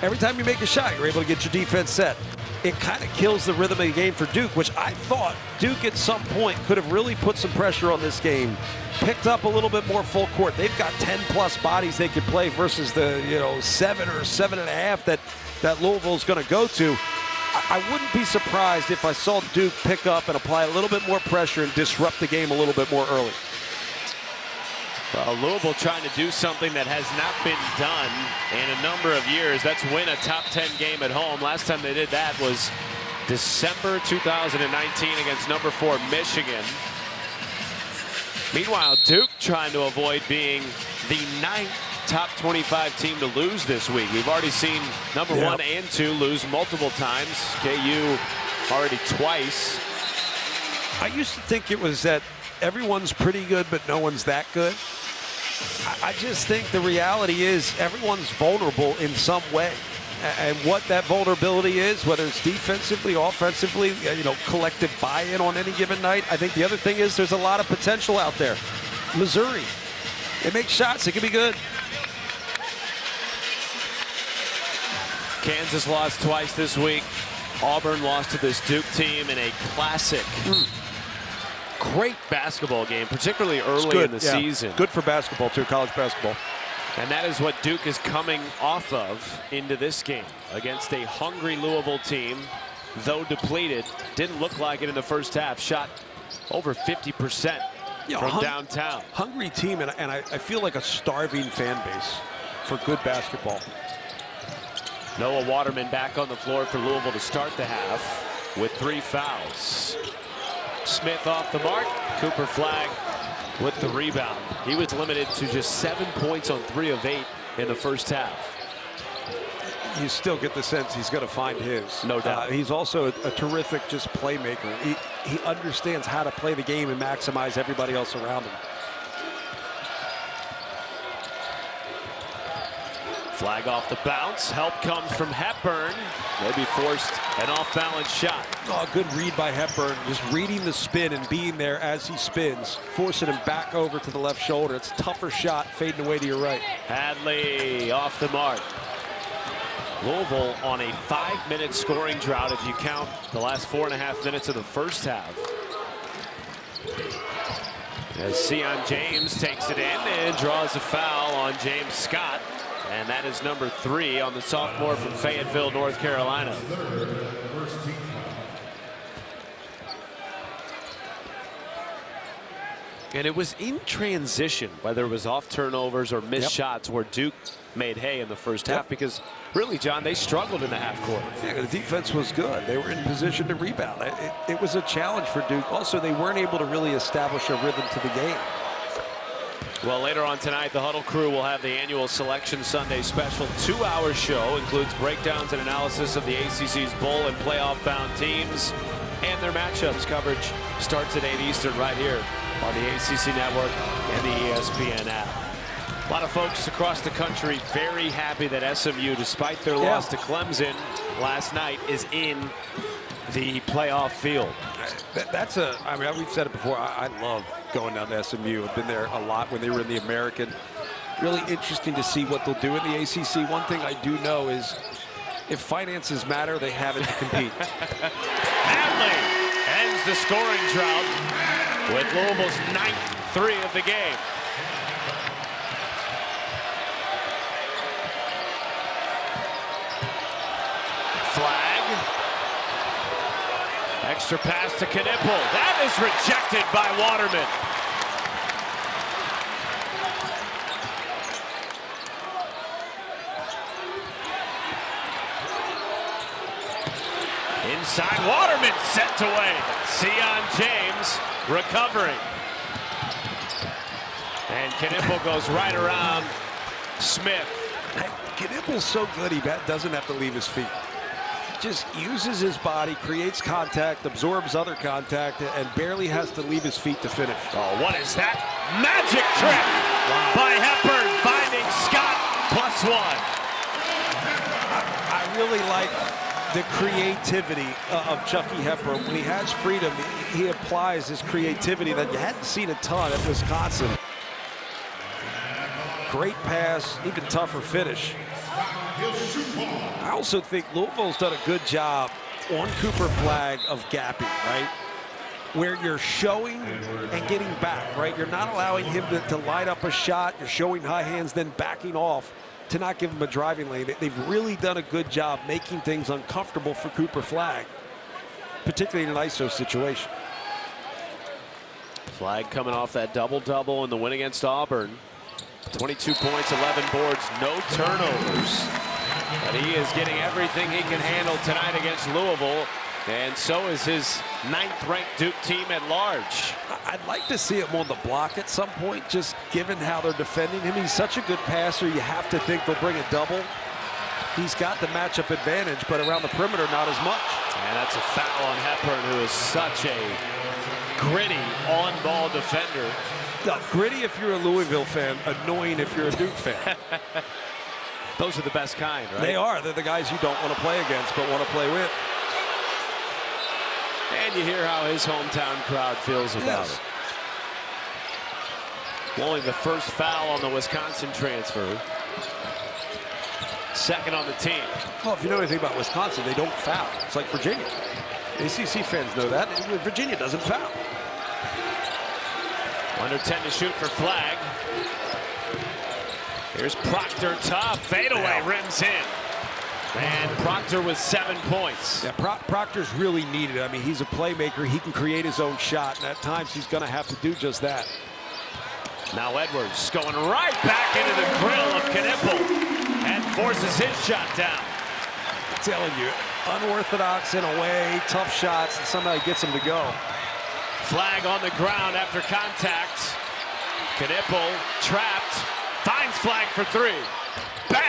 Every time you make a shot, you're able to get your defense set. It kind of kills the rhythm of the game for Duke, which I thought Duke at some point could have really put some pressure on this game. Picked up a little bit more full court. They've got 10+ bodies they could play versus the 7 or 7.5 that Louisville's going to go to. I wouldn't be surprised if I saw Duke pick up and apply a little bit more pressure and disrupt the game a little bit more early. Well, Louisville trying to do something that has not been done in a number of years. That's win a top 10 game at home. Last time they did that was December 2019 against number 4 Michigan. Meanwhile, Duke trying to avoid being the 9th top 25 team to lose this week. We've already seen number 1 and 2 lose multiple times. KU already twice. I used to think it was that everyone's pretty good, but no one's that good. I just think the reality is everyone's vulnerable in some way. And what that vulnerability is, whether it's defensively, offensively, collective buy-in on any given night. I think the other thing is there's a lot of potential out there. Missouri, they make shots. It can be good. Kansas lost twice this week. Auburn lost to this Duke team in a classic, great basketball game, particularly early in the season. Good for basketball, too, college basketball. And that is what Duke is coming off of into this game against a hungry Louisville team, though depleted. Didn't look like it in the first half. Shot over 50% from downtown. Hungry team, and I feel like a starving fan base for good basketball. Noah Waterman back on the floor for Louisville to start the half with 3 fouls. Smith off the mark. Cooper Flagg with the rebound. He was limited to just 7 points on 3 of 8 in the first half. You still get the sense he's going to find his. No doubt. He's also a terrific just playmaker. He understands how to play the game and maximize everybody else around him. Flag off the bounce. Help comes from Hepburn. Maybe forced an off-balance shot. Oh, good read by Hepburn. Just reading the spin and being there as he spins. Forcing him back over to the left shoulder. It's a tougher shot fading away to your right. Hadley off the mark. Louisville on a 5-minute scoring drought if you count the last 4.5 minutes of the first half. As Sion James takes it in and draws a foul on James Scott. And that is number 3 on the sophomore from Fayetteville, North Carolina. And it was in transition, whether it was off turnovers or missed shots, where Duke made hay in the first half, because really, John, they struggled in the half court. Yeah, the defense was good. They were in position to rebound. It was a challenge for Duke. Also, they weren't able to really establish a rhythm to the game. Well, later on tonight, the Huddle crew will have the annual Selection Sunday special 2-hour show. Includes breakdowns and analysis of the ACC's bowl and playoff-bound teams and their matchups. Coverage starts at 8 Eastern right here on the ACC Network and the ESPN app. A lot of folks across the country very happy that SMU, despite their loss to Clemson last night, is in the playoff field. I mean, we've said it before, I love going down to SMU. I've been there a lot when they were in the American. Really interesting to see what they'll do in the ACC. One thing I do know is if finances matter, they have it to compete. Hadley ends the scoring drought with Louisville's 9th 3 of the game. Flag. Extra pass to Knipple. That is rejected by Waterman. Inside, Waterman sent away. Sion James recovering. And Knipple goes right around Smith. Knipple's so good he doesn't have to leave his feet. Just uses his body, creates contact, absorbs other contact, and barely has to leave his feet to finish. Oh, what is that? Magic trick by Hepburn, finding Scott +1. I really like the creativity of Chucky Hepburn. When he has freedom, he applies his creativity that you hadn't seen a ton at Wisconsin. Great pass, even tougher finish. I also think Louisville's done a good job on Cooper Flag of gapping, right? Where you're showing and getting back, right? You're not allowing him to line up a shot. You're showing high hands, then backing off to not give him a driving lane. They've really done a good job making things uncomfortable for Cooper Flag, particularly in an ISO situation. Flag coming off that double-double in the win against Auburn. 22 points, 11 boards, no turnovers. But he is getting everything he can handle tonight against Louisville. And so is his 9th-ranked Duke team at large. I'd like to see him on the block at some point, just given how they're defending him. He's such a good passer, you have to think they'll bring a double. He's got the matchup advantage, but around the perimeter, not as much. And that's a foul on Hepburn, who is such a gritty on-ball defender. No, gritty if you're a Louisville fan, annoying if you're a Duke fan. Those are the best kind, right? They are. They're the guys you don't want to play against, but want to play with. And you hear how his hometown crowd feels about it. Blowing the first foul on the Wisconsin transfer. Second on the team. Well, if you know anything about Wisconsin, they don't foul. It's like Virginia. ACC fans know that. Virginia doesn't foul. Under 10 to shoot for Flag. Here's Proctor, tough fadeaway, rims in. And Proctor with 7 points. Yeah, Proctor's really needed. I mean, he's a playmaker. He can create his own shot, and at times he's going to have to do just that. Now Edwards going right back into the grill of Knipple and forces his shot down. I'm telling you, unorthodox in a way, tough shots, and somehow he gets them to go. Flag on the ground after contact. Knipple trapped, finds Flag for 3. Bang!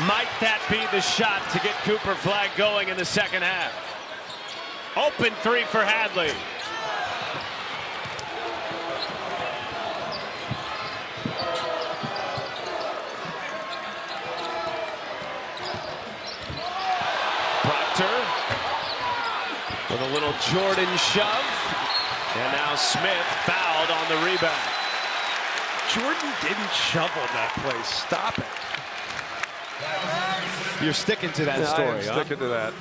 Might that be the shot to get Cooper Flag going in the second half? Open 3 for Hadley. Proctor with a little Jordan shove. And now Smith fouled on the rebound. Jordan didn't shove on that play. Stop it. You're sticking to that story, I'm sticking to that.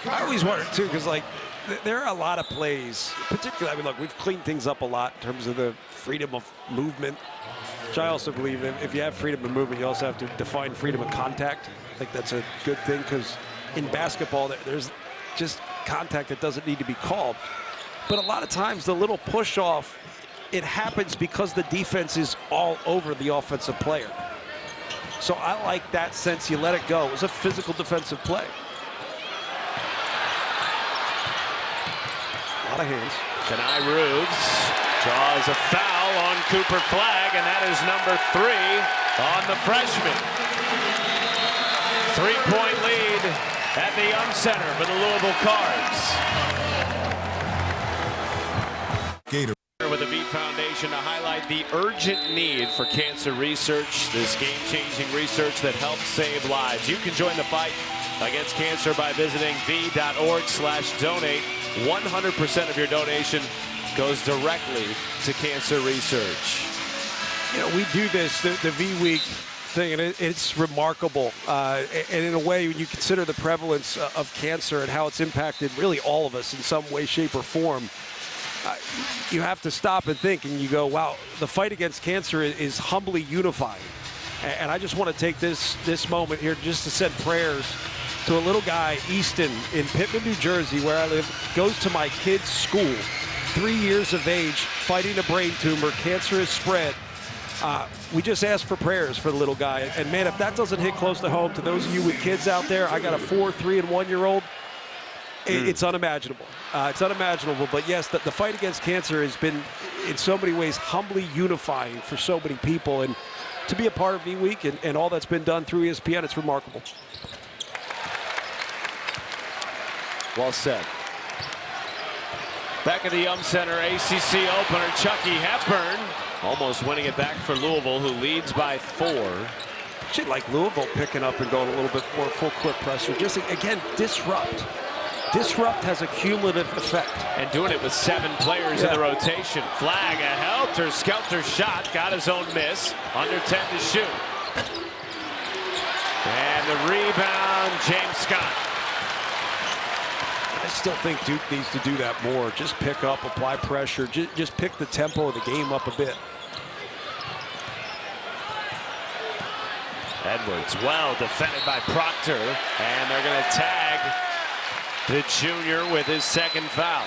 I always wonder, too, because, like, there are a lot of plays, particularly, I mean, look, we've cleaned things up a lot in terms of the freedom of movement, which I also believe if you have freedom of movement, you also have to define freedom of contact. I think that's a good thing, because in basketball, there's just contact that doesn't need to be called. But a lot of times, the little push-off, it happens because the defense is all over the offensive player. So I like that sense. You let it go. It was a physical defensive play. Out of hands. Kenai Rubes draws a foul on Cooper Flagg, and that is number 3 on the freshman. 3-point lead at the Center for the Louisville Cards. Gator. With the Beat Foundation to highlight the urgent need for cancer research, this game-changing research that helps save lives. You can join the fight against cancer by visiting v.org/donate. 100% of your donation goes directly to cancer research. You know, we do this, the V-Week thing, and it's remarkable. And in a way, when you consider the prevalence of cancer and how it's impacted really all of us in some way, shape, or form, you have to stop and think, and you go, wow, the fight against cancer is humbly unifying. And I just want to take this moment here just to send prayers to a little guy, Easton, in Pittman, New Jersey, where I live, goes to my kid's school, 3 years of age, fighting a brain tumor. Cancer has spread. We just ask for prayers for the little guy. And man, if that doesn't hit close to home to those of you with kids out there, I got a 4-, 3-, and 1-year-old. It's unimaginable. It's unimaginable. But yes, the fight against cancer has been, in so many ways, humbly unifying for so many people. And to be a part of V-Week and all that's been done through ESPN, it's remarkable. Well said. Back at the Center, ACC opener, Chucky Hepburn almost winning it back for Louisville, who leads by 4. Actually, like Louisville picking up and going a little bit more full court pressure. Just, again, disrupt. Disrupt has a cumulative effect. And doing it with 7 players in the rotation. Flagg, a helter-skelter shot, got his own miss. Under 10 to shoot. And the rebound, James Scott. I still think Duke needs to do that more. Just pick up, apply pressure, just pick the tempo of the game up a bit. Edwards, well defended by Proctor, and they're going to tag the junior with his second foul.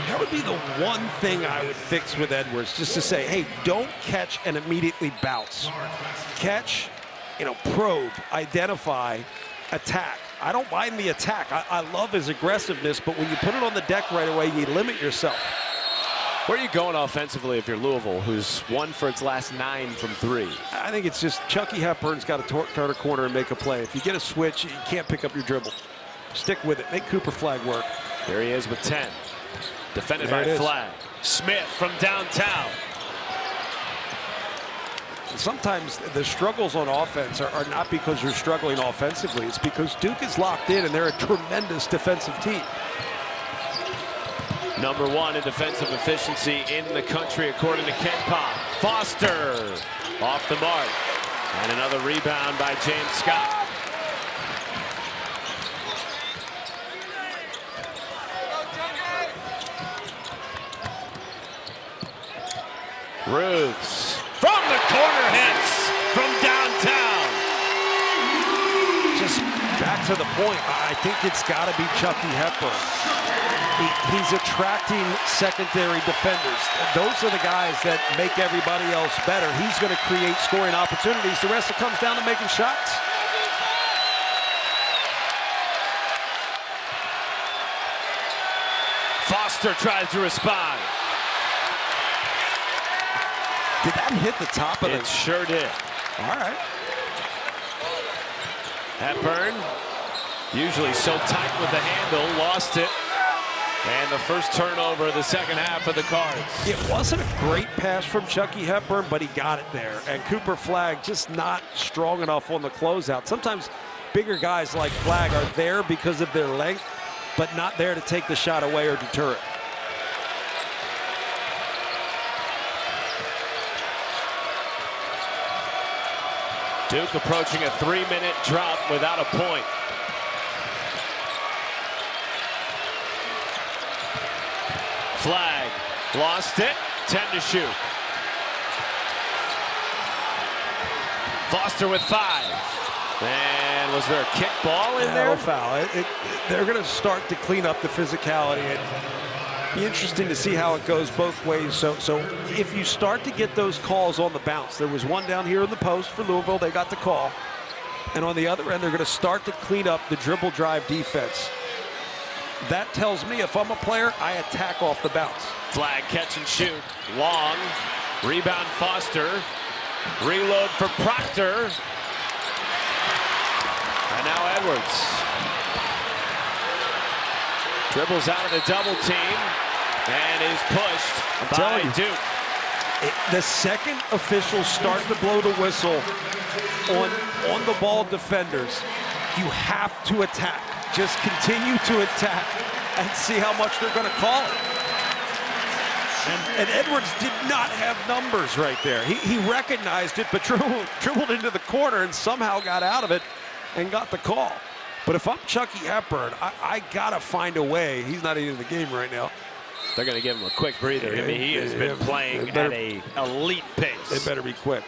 That would be the one thing I would fix with Edwards, just to say, hey, don't catch and immediately bounce. Catch, probe, identify, attack. I don't mind the attack. I love his aggressiveness, but when you put it on the deck right away, you limit yourself. Where are you going offensively if you're Louisville, who's won for its last 9 from 3? I think it's just Chucky Hepburn's got to turn a corner and make a play. If you get a switch, you can't pick up your dribble. Stick with it. Make Cooper Flagg work. Here he is with 10. Defended by Flagg. Smith from downtown. Sometimes the struggles on offense are not because you're struggling offensively. It's because Duke is locked in and they're a tremendous defensive team. Number 1 in defensive efficiency in the country, according to Ken Pop. Foster off the mark. And another rebound by James Scott. Rubes from the corner hits from downtown. Just back to the point, I think it's got to be Chucky Hepburn. He's attracting secondary defenders. Those are the guys that make everybody else better. He's going to create scoring opportunities. The rest, it comes down to making shots. Foster tries to respond. Did that hit the top of it? It sure did. All right. Hepburn, usually so tight with the handle, lost it. And the first turnover of the second half of the Cards. It wasn't a great pass from Chucky Hepburn, but he got it there. And Cooper Flagg just not strong enough on the closeout. Sometimes bigger guys like Flagg are there because of their length, but not there to take the shot away or deter it. Duke approaching a 3-minute drought without a point. Flagg lost it, 10 to shoot. Foster with 5. And was there a kick ball in there? No foul. They're going to start to clean up the physicality. It'd be interesting to see how it goes both ways. So if you start to get those calls on the bounce, there was one down here in the post for Louisville. They got the call. And on the other end, they're going to start to clean up the dribble drive defense. That tells me if I'm a player, I attack off the bounce. Flag, catch and shoot. Long. Rebound Foster. Reload for Proctor. And now Edwards. Dribbles out of the double team and is pushed by Duke. The second officials start to blow the whistle on the ball defenders, you have to attack. Just continue to attack and see how much they're going to call it. And Edwards did not have numbers right there. He recognized it, but dribbled into the corner and somehow got out of it and got the call. But if I'm Chucky Hepburn, I got to find a way. He's not even in the game right now. They're going to give him a quick breather. I mean, he has been playing at an elite pace. It better be quick.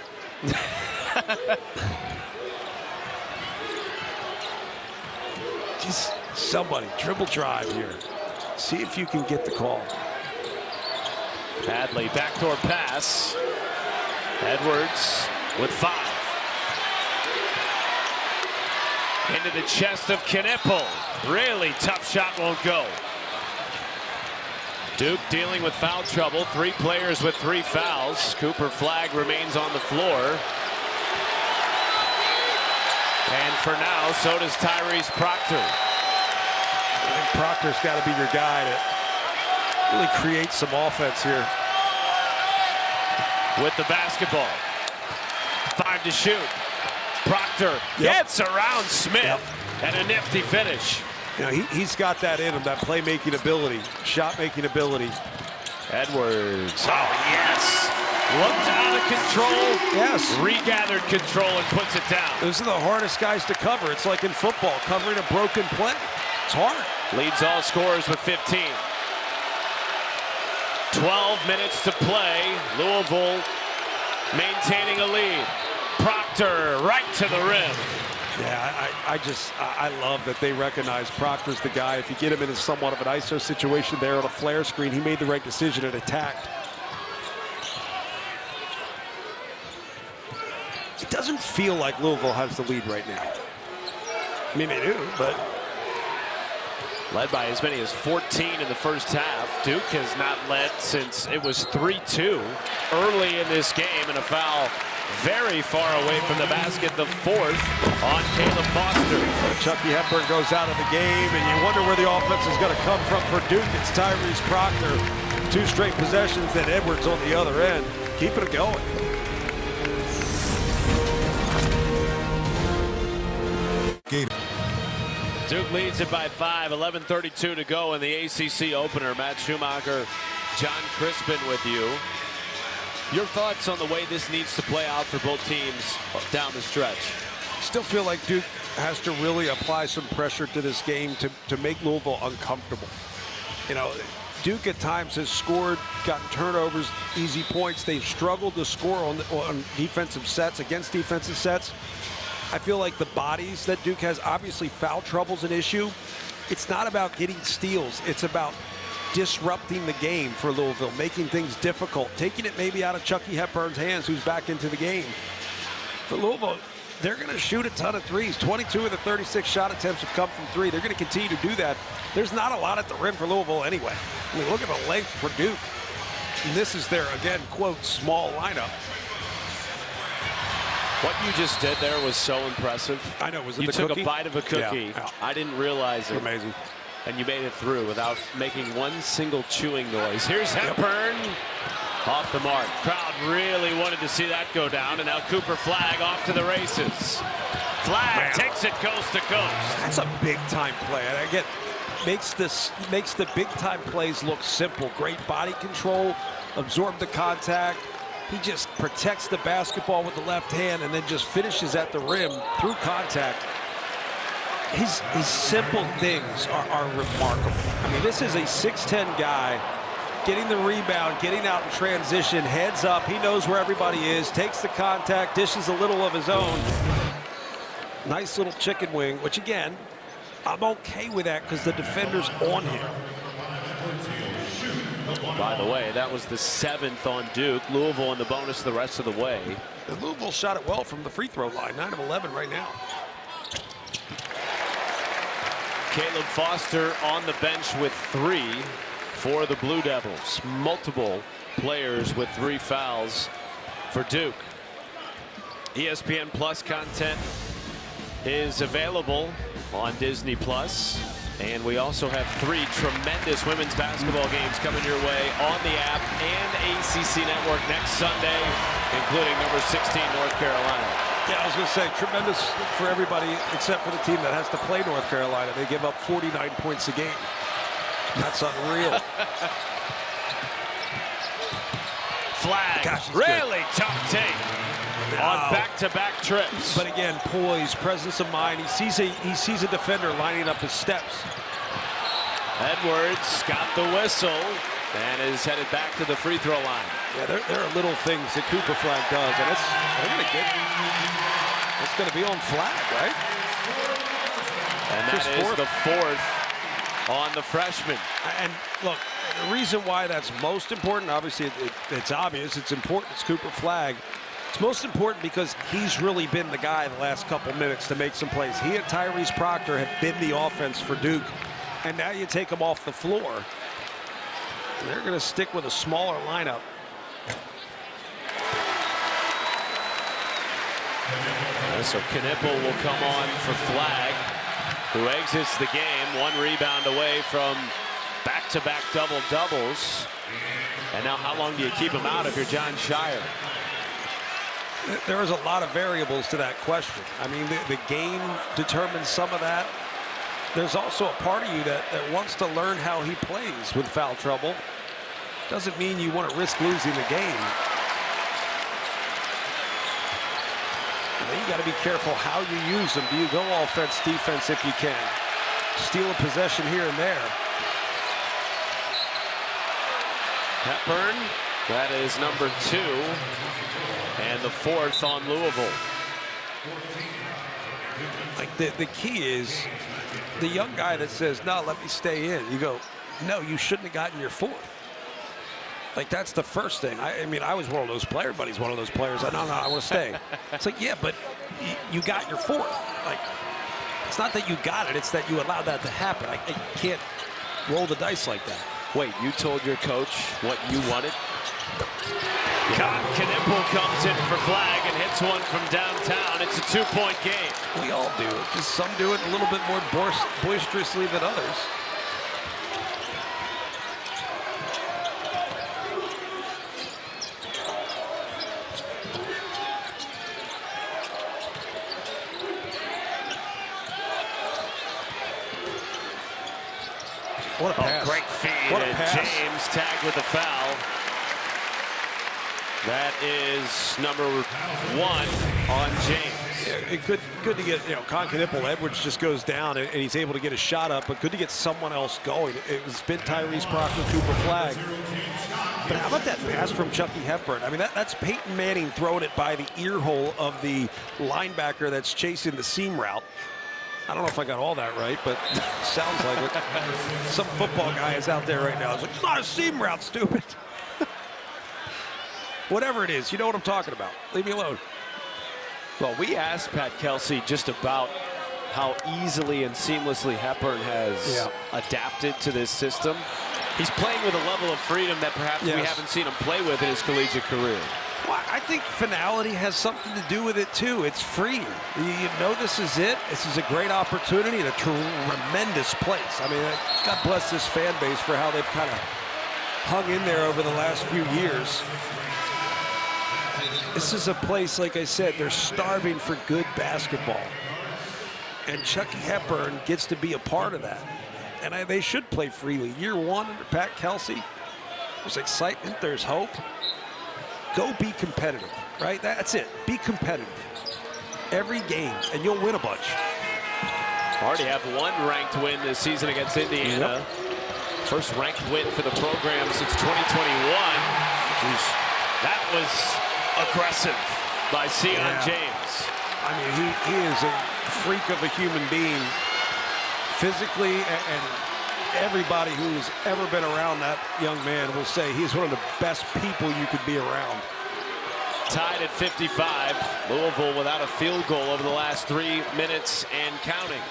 Just somebody, dribble drive here. See if you can get the call. Hadley, backdoor pass. Edwards with 5. Into the chest of Knipple. Really tough shot, won't go. Duke dealing with foul trouble. 3 players with 3 fouls. Cooper Flag remains on the floor. And for now, so does Tyrese Proctor. Proctor's got to be your guy to really create some offense here. With the basketball. 5 to shoot. Proctor gets around Smith. And a nifty finish. You know, he's got that in him, that playmaking ability, shot-making ability. Edwards. Oh, yes. Looked out of control. Yes. Regathered control and puts it down. Those are the hardest guys to cover. It's like in football, covering a broken play. It's hard. Leads all scorers with 15. 12 minutes to play. Louisville maintaining a lead. Proctor right to the rim. Yeah, I love that they recognize Proctor's the guy. If you get him in somewhat of an ISO situation there on a flare screen, he made the right decision and attacked. It doesn't feel like Louisville has the lead right now. I mean, they do, but... Led by as many as 14 in the first half. Duke has not led since it was 3-2 early in this game, and a foul very far away from the basket, the 4th on Caleb Foster. Chucky Hepburn goes out of the game, and you wonder where the offense is going to come from for Duke. It's Tyrese Proctor. 2 straight possessions, then Edwards on the other end. Keeping it going. Gator. Duke leads it by 5, 11:32 to go in the ACC opener. Matt Schumacher, John Crispin with you. Your thoughts on the way this needs to play out for both teams down the stretch? Still feel like Duke has to really apply some pressure to this game to make Louisville uncomfortable. You know, Duke at times has scored, gotten turnovers, easy points. They've struggled to score on defensive sets, against defensive sets. I feel like the bodies that Duke has, obviously foul trouble's an issue. It's not about getting steals. It's about disrupting the game for Louisville, making things difficult, taking it maybe out of Chucky Hepburn's hands, who's back into the game. For Louisville, they're going to shoot a ton of threes. 22 of the 36 shot attempts have come from 3. They're going to continue to do that. There's not a lot at the rim for Louisville anyway. I mean, look at the length for Duke. And this is their, again, quote, small lineup. What you just did there was so impressive. I know. Was it you the took cookie? A bite of a cookie. Yeah. I didn't realize it. Amazing. And you made it through without making one single chewing noise. Here's Hepburn. Off the mark. Crowd really wanted to see that go down, and now Cooper Flag off to the races. Flag takes it coast to coast. That's a big-time play. And again, makes the big-time plays look simple. Great body control, absorb the contact. He just protects the basketball with the left hand and then just finishes at the rim through contact. His simple things are remarkable. I mean, this is a 6'10" guy getting the rebound, getting out in transition, heads up. He knows where everybody is, takes the contact, dishes a little of his own. Nice little chicken wing, which again, I'm okay with that because the defender's on him. By the way, that was the 7th on Duke. Louisville in the bonus the rest of the way. And Louisville shot it well from the free throw line, 9 of 11 right now. Caleb Foster on the bench with 3 for the Blue Devils. Multiple players with 3 fouls for Duke. ESPN Plus content is available on Disney Plus. And we also have 3 tremendous women's basketball games coming your way on the app and ACC Network next Sunday, including number 16 North Carolina. Yeah, I was going to say, tremendous for everybody except for the team that has to play North Carolina. They give up 49 points a game. That's unreal. Flag. Gosh, really tough take on back-to-back trips. But again, poise, presence of mind. He sees a defender lining up his steps. Edwards got the whistle and is headed back to the free throw line. Yeah, there are little things that Cooper Flag does, and it's going to be on Flag, right? And that is the 4th on the freshman. And look, the reason why that's most important, obviously it's obvious, it's important, it's Cooper Flag. It's most important because he's really been the guy the last couple minutes to make some plays. He and Tyrese Proctor have been the offense for Duke. And now you take him off the floor. They're going to stick with a smaller lineup. So Knipple will come on for Flag, who exits the game 1 rebound away from back-to-back double-doubles. And now how long do you keep him out if you're John Shire? There is a lot of variables to that question. I mean, the game determines some of that. There's also a part of you that wants to learn how he plays with foul trouble. Doesn't mean you want to risk losing the game. And then you got to be careful how you use them. Do you go offense, defense if you can? Steal a possession here and there. Hepburn, that is number 2. And the 4th on Louisville. Like the key is the young guy that says, no, let me stay in. You go, no, you shouldn't have gotten your 4th. Like, that's the first thing. I mean, I was one of those players. Everybody's one of those players. No, I want to stay. It's like, yeah, but you got your 4th. Like, it's not that you got it. It's that you allowed that to happen. I can't roll the dice like that. Wait, you told your coach what you wanted? Knipple comes in for Flag and hits one from downtown. It's a 2-point game. We all do it. Just some do it a little bit more boisterously than others. What a pass. Great feed. What a and pass. James tagged with a foul. That is number 1 on James. Yeah, good to get, Con Knipple. Edwards just goes down and he's able to get a shot up, but good to get someone else going. It's been Tyrese Proctor, Cooper Flag. But how about that pass from Chucky Hepburn? I mean, that's Peyton Manning throwing it by the ear hole of the linebacker that's chasing the seam route. I don't know if I got all that right, but sounds like it. Some football guy is out there right now. It's like, it's not a seam route, stupid. Whatever it is, you know what I'm talking about. Leave me alone. Well, we asked Pat Kelsey just about how easily and seamlessly Hepburn has adapted to this system. He's playing with a level of freedom that perhaps we haven't seen him play with in his collegiate career. Well, I think finality has something to do with it, too. It's free. You know this is it. This is a great opportunity and a tremendous place. I mean, God bless this fan base for how they've kind of hung in there over the last few years. This is a place, like I said, they're starving for good basketball. And Chucky Hepburn gets to be a part of that. And they should play freely. Year 1 under Pat Kelsey, there's excitement, there's hope. Go be competitive, right? That's it. Be competitive. Every game, and you'll win a bunch. Already have 1 ranked win this season against Indiana. First ranked win for the program since 2021. Jeez. That was aggressive by Sion James. I mean, he is a freak of a human being, physically, and everybody who's ever been around that young man will say he's one of the best people you could be around. Tied at 55. Louisville without a field goal over the last 3 minutes and counting.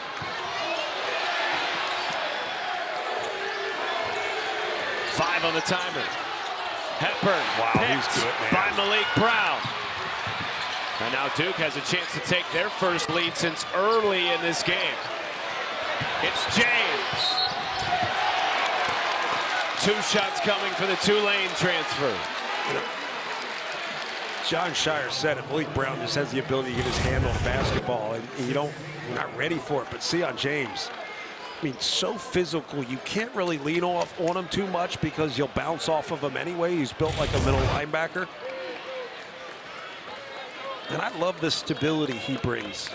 5 on the timer. Hepburn Wow, he's picked good, man. by Malik Brown. And now Duke has a chance to take their first lead since early in this game. It's James. 2 shots coming for the Tulane transfer. John Shire said it. Malik Brown just has the ability to get his hand on the basketball, and you're not ready for it. But Sion James, I mean, so physical. You can't really lean off on him too much because you'll bounce off of him anyway. He's built like a middle linebacker. And I love the stability he brings. He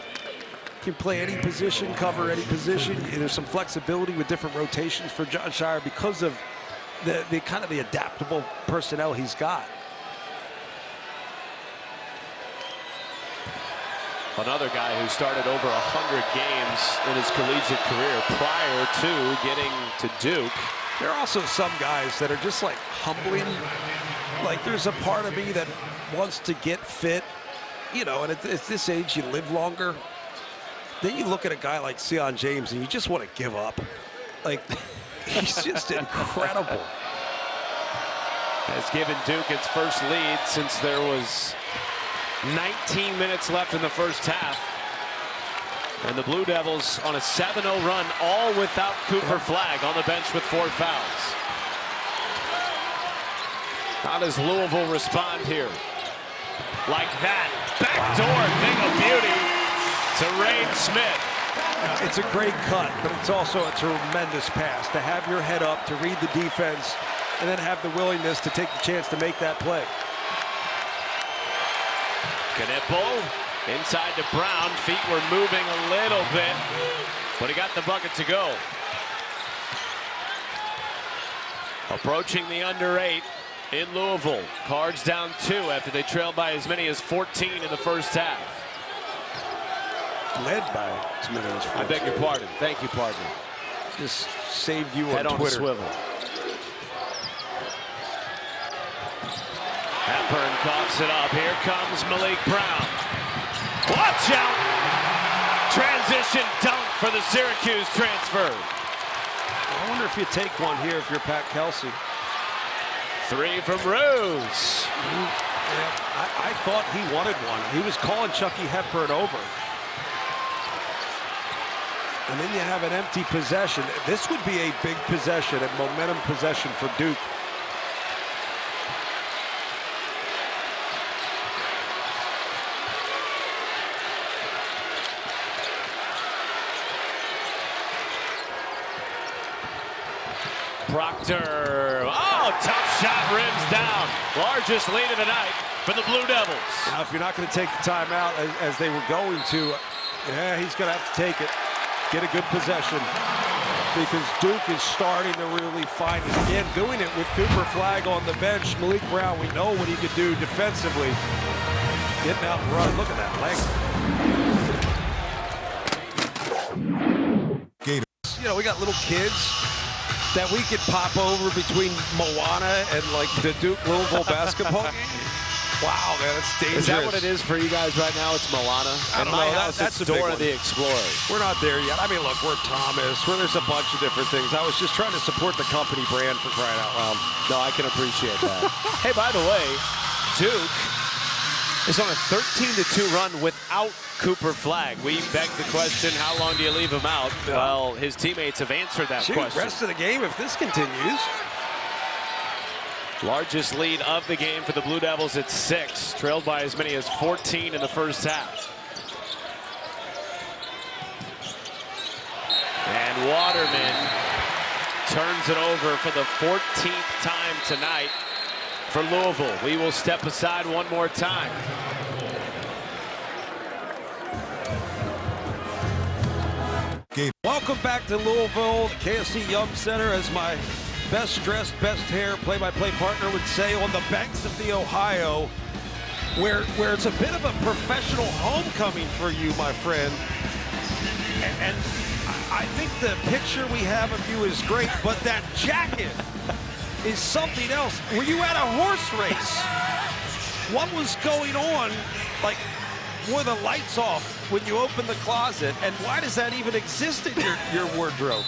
can play any position, cover any position. And there's some flexibility with different rotations for John Shire because of the kind of the adaptable personnel he's got. Another guy who started over 100 games in his collegiate career prior to getting to Duke. There are also some guys that are just like humbling. Like there's a part of me that wants to get fit, you know, and at this age you live longer. Then you look at a guy like Sion James and you just want to give up. Like, he's just incredible. Has given Duke its first lead since there was 19 minutes left in the first half. And the Blue Devils on a 7-0 run, all without Cooper Flagg on the bench with 4 fouls. How does Louisville respond here? Like that. Backdoor thing of beauty to Rain Smith. It's a great cut, but it's also a tremendous pass to have your head up, to read the defense, and then have the willingness to take the chance to make that play. Knipple inside to Brown. Feet were moving a little bit, but he got the bucket to go. Approaching the under 8 in Louisville. Cards down 2 after they trailed by as many as 14 in the first half. Led by as many as 14. I beg your pardon. Thank you, partner. Just saved you Head on on Twitter. a swivel. Hepburn coughs it up. Here comes Malik Brown. Watch out! Transition dunk for the Syracuse transfer. I wonder if you take one here if you're Pat Kelsey. 3 from Rose. I thought he wanted one. He was calling Chucky Hepburn over. And then you have an empty possession. This would be a big possession, a momentum possession for Duke. Proctor. Oh, tough shot, rims down. Largest lead of the night for the Blue Devils. Now, if you're not going to take the timeout as they were going to, yeah, he's going to have to take it. Get a good possession. Because Duke is starting to really find it. Again, doing it with Cooper Flagg on the bench. Malik Brown, we know what he could do defensively. Getting out and run. Look at that leg. Gators. You know, we got little kids that we could pop over between Moana and like the Duke Louisville basketball game. Wow, man, that's dangerous. Is that what it is for you guys right now? It's Moana? I don't In my know. house, That's it's a big Dora one. the Explorer. We're not there yet. I mean, look, we're Thomas. There's a bunch of different things. I was just trying to support the company brand for crying out loud. No, I can appreciate that. Hey, by the way, Duke is on a 13-2 run without Cooper Flagg. We beg the question, how long do you leave him out? Yeah. Well, his teammates have answered that Shoot, question. rest of the game, if this continues. Largest lead of the game for the Blue Devils at 6, trailed by as many as 14 in the first half. And Waterman turns it over for the 14th time tonight for Louisville. We will step aside one more time. Welcome back to Louisville, the KSC Yum Center, as my best dressed, best hair play-by-play partner would say, on the banks of the Ohio, where it's a bit of a professional homecoming for you, my friend. And I think the picture we have of you is great, but that jacket is something else. Were you at a horse race? What was going on? Like, were the lights off when you opened the closet? And why does that even exist in your wardrobe?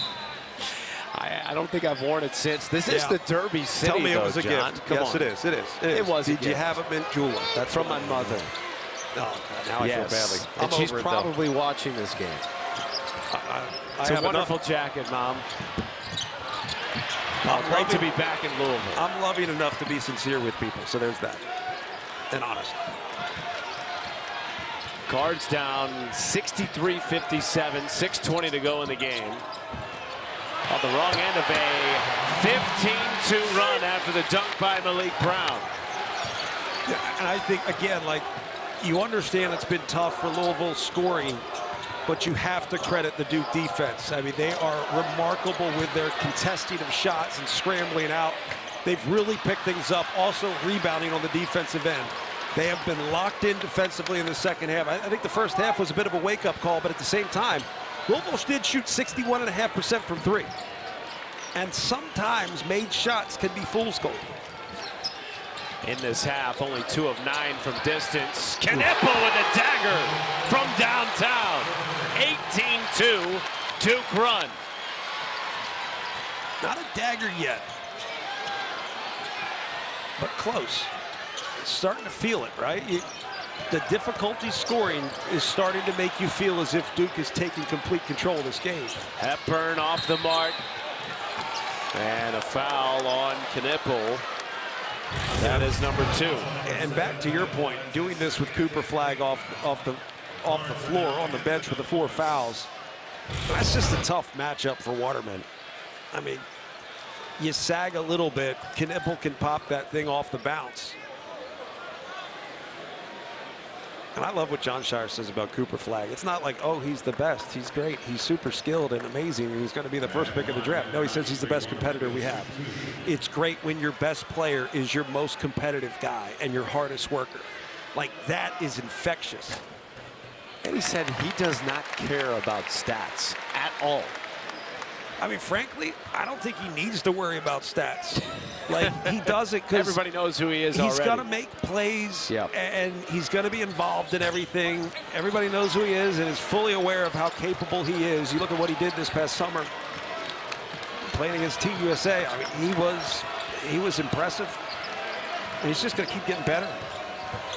I don't think I've worn it since. This is the Derby City, Tell me though, it was a John. gift. Come Yes, on. it is. It is. It was a Did you gift. have a mint jeweler? That's From my mother. Oh, now I feel badly. And she's over it, probably watching this game. It's a wonderful jacket, Mom. Great to be back in Louisville. I'm loving enough to be sincere with people, so there's that. And honest. Cards down 63-57, 6:20 to go in the game. On the wrong end of a 15-2 run after the dunk by Malik Brown. Yeah, and I think, again, like, you understand it's been tough for Louisville scoring, but you have to credit the Duke defense. I mean, they are remarkable with their contesting of shots and scrambling out. They've really picked things up, also rebounding on the defensive end. They have been locked in defensively in the second half. I think the first half was a bit of a wake-up call, but at the same time, Louisville did shoot 61.5% from three. And sometimes made shots can be fool's gold. In this half, only 2 of 9 from distance. Kneppel with a dagger from downtown. 18-2, Duke run. Not a dagger yet, but close. Starting to feel it, right? The difficulty scoring is starting to make you feel as if Duke is taking complete control of this game. Hepburn off the mark. And a foul on Kneppel. That is number 2. And back to your point, doing this with Cooper Flagg off the floor on the bench with the 4 fouls, that's just a tough matchup for Waterman. I mean, you sag a little bit, Kneppel can pop that thing off the bounce. And I love what John Shire says about Cooper Flagg. It's not like, oh, he's the best. He's great. He's super skilled and amazing, and he's going to be the first pick of the draft. No, he says he's the best competitor we have. It's great when your best player is your most competitive guy and your hardest worker. Like, that is infectious. And he said he does not care about stats at all. I mean, frankly, I don't think he needs to worry about stats. Like, he does it because everybody knows who he is already. He's going to make plays, Yep. and he's going to be involved in everything. Everybody knows who he is and is fully aware of how capable he is. You look at what he did this past summer, playing against Team USA. I mean, he was impressive, and he's just going to keep getting better.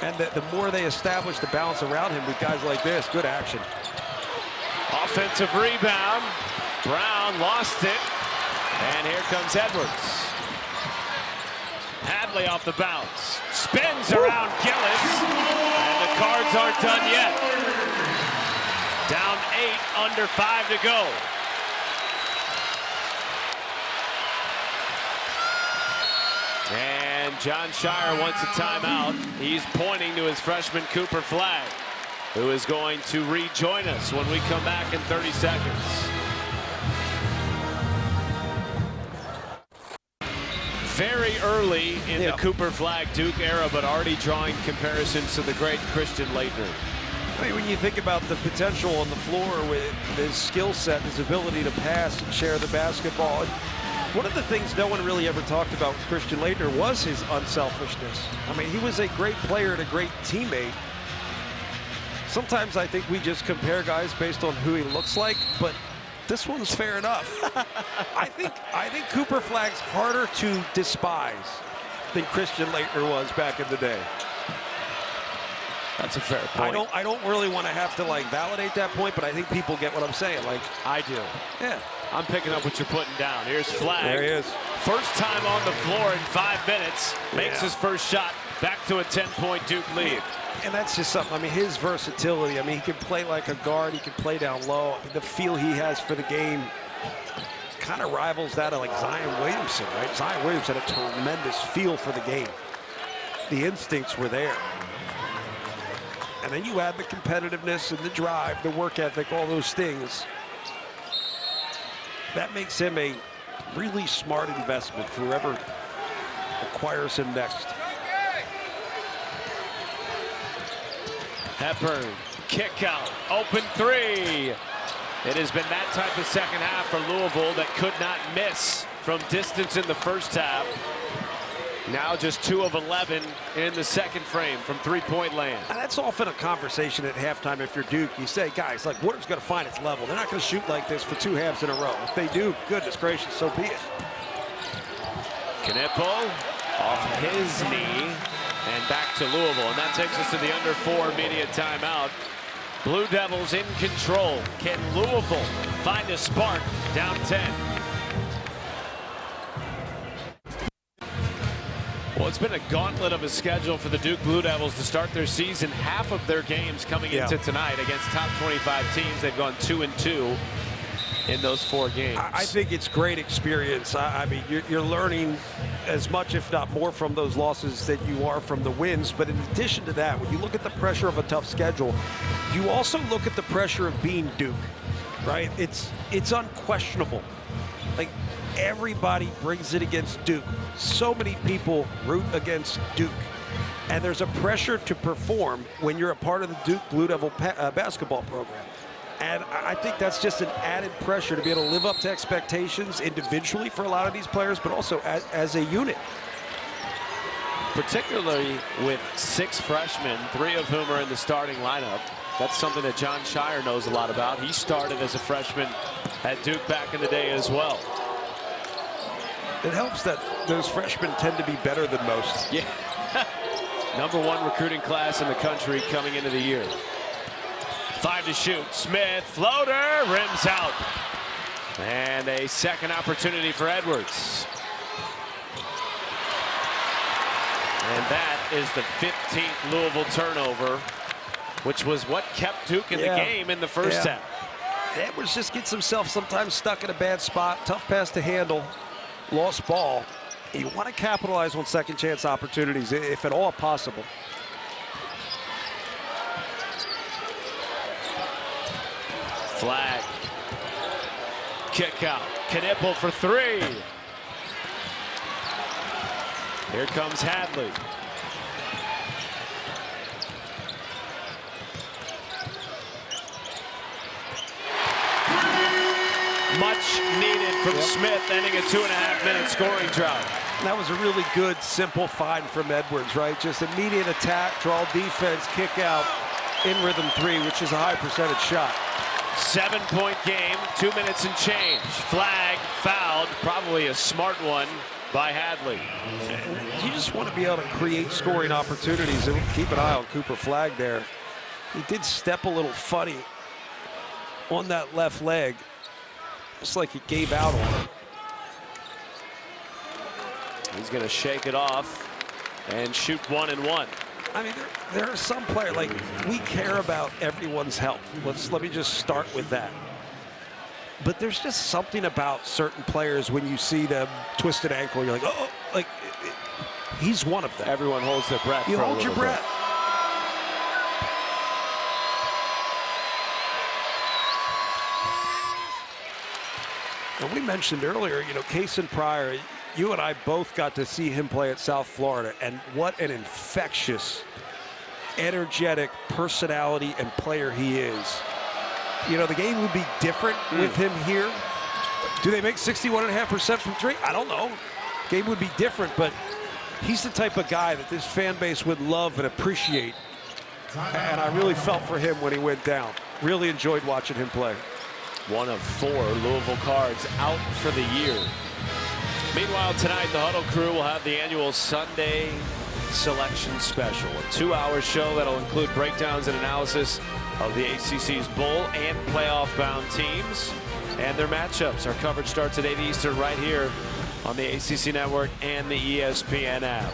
And the more they establish the balance around him with guys like this, good action. Offensive rebound. Brown lost it, and here comes Edwards. Hadley off the bounce, spins around Gillis, and the Cards aren't done yet. Down 8, under 5 to go. And John Shire wants a timeout. He's pointing to his freshman Cooper Flagg, who is going to rejoin us when we come back in 30 seconds. Very early in the Cooper Flagg Duke era, but already drawing comparisons to the great Christian Laettner. I mean, when you think about the potential on the floor with his skill set, his ability to pass and share the basketball, one of the things no one really ever talked about with Christian Laettner was his unselfishness. I mean, he was a great player and a great teammate. Sometimes I think we just compare guys based on who he looks like, but this one's fair enough. I think Cooper Flagg's harder to despise than Christian Laettner was back in the day. That's a fair point. I don't really want to have to like validate that point, but I think people get what I'm saying. Like, I do. Yeah. I'm picking up what you're putting down. Here's Flagg. There he is. First time on the floor in 5 minutes. Makes his first shot. Back to a 10-point Duke lead. And that's just something, I mean, his versatility. I mean, he can play like a guard. He can play down low. I mean, the feel he has for the game kind of rivals that of like Zion Williamson, right? Zion Williamson had a tremendous feel for the game. The instincts were there. And then you add the competitiveness and the drive, the work ethic, all those things. That makes him a really smart investment for whoever acquires him next. Hepburn, kick out, open 3. It has been that type of second half for Louisville that could not miss from distance in the first half. Now just 2 of 11 in the second frame from three-point land. And that's often a conversation at halftime if you're Duke. You say, guys, like, Water's going to find its level. They're not going to shoot like this for 2 halves in a row. If they do, goodness gracious, so be it. Knipple off his knee and back to Louisville. And that takes us to the under 4 media timeout. Blue Devils in control. Can Louisville find a spark down 10? Well, it's been a gauntlet of a schedule for the Duke Blue Devils to start their season. Half of their games coming into tonight against top 25 teams. They've gone 2-2 in those 4 games. I think it's great experience. I mean, you're learning as much, if not more, from those losses that you are from the wins. But in addition to that, when you look at the pressure of a tough schedule, you also look at the pressure of being Duke, right? It's unquestionable. Like, everybody brings it against Duke. So many people root against Duke. And there's a pressure to perform when you're a part of the Duke Blue Devil basketball program. And I think that's just an added pressure to be able to live up to expectations individually for a lot of these players, but also as a unit. Particularly with 6 freshmen, 3 of whom are in the starting lineup. That's something that John Shire knows a lot about. He started as a freshman at Duke back in the day as well. It helps that those freshmen tend to be better than most. Yeah. Number 1 recruiting class in the country coming into the year. 5 to shoot. Smith, floater, rims out. And a second opportunity for Edwards. And that is the 15th Louisville turnover, which was what kept Duke in the game in the first half. Edwards just gets himself sometimes stuck in a bad spot. Tough pass to handle. Lost ball. You want to capitalize on second chance opportunities, if at all possible. Flag. Kick out. Knipple for 3. Here comes Hadley. Much needed from Smith, ending a 2.5-minute scoring drought. That was a really good, simple find from Edwards, right? Just immediate attack, draw defense, kick out, in rhythm 3, which is a high percentage shot. 7-point game, 2 minutes and change. Flag, fouled, probably a smart one by Hadley. You just want to be able to create scoring opportunities, and keep an eye on Cooper Flag there. He did step a little funny on that left leg. Looks like he gave out on him. He's going to shake it off and shoot 1 and 1. I mean, there are some players, like, we care about everyone's health. Let me just start with that. But there's just something about certain players when you see them twisted ankle, you're like, oh, like, he's one of them. Everyone holds their breath. You hold your breath. And we mentioned earlier, you know, Cason Pryor, you and I both got to see him play at South Florida, and what an infectious, energetic personality and player he is. You know, the game would be different with him here. Do they make 61.5% from 3? I don't know. Game would be different, but he's the type of guy that this fan base would love and appreciate. And I really felt for him when he went down. Really enjoyed watching him play. 1 of 4 Louisville Cards out for the year. Meanwhile, tonight, the Huddle crew will have the annual Sunday Selection Special, a 2-hour show that'll include breakdowns and analysis of the ACC's bowl and playoff-bound teams and their matchups. Our coverage starts at 8 Eastern right here on the ACC Network and the ESPN app.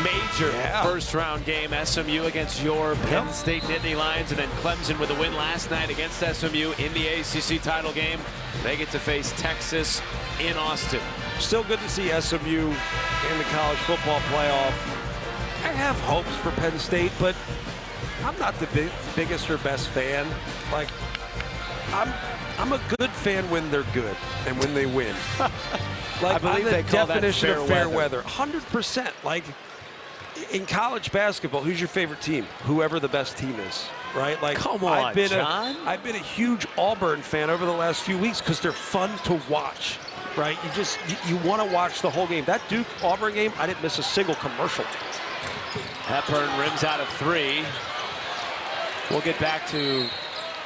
Major first-round game, SMU against your Penn State Nittany Lions, and then Clemson with a win last night against SMU in the ACC title game. They get to face Texas in Austin. Still good to see SMU in the college football playoff. I have hopes for Penn State, but I'm not the biggest or best fan. Like, I'm a good fan when they're good and when they win. Like, I believe I'm they the call definition that of fair weather. 100%. Like, in college basketball, who's your favorite team? Whoever the best team is, right? Like, come on, John. I've been a huge Auburn fan over the last few weeks because they're fun to watch, right? You want to watch the whole game. That Duke-Auburn game, I didn't miss a single commercial. Hepburn rims out of 3. We'll get back to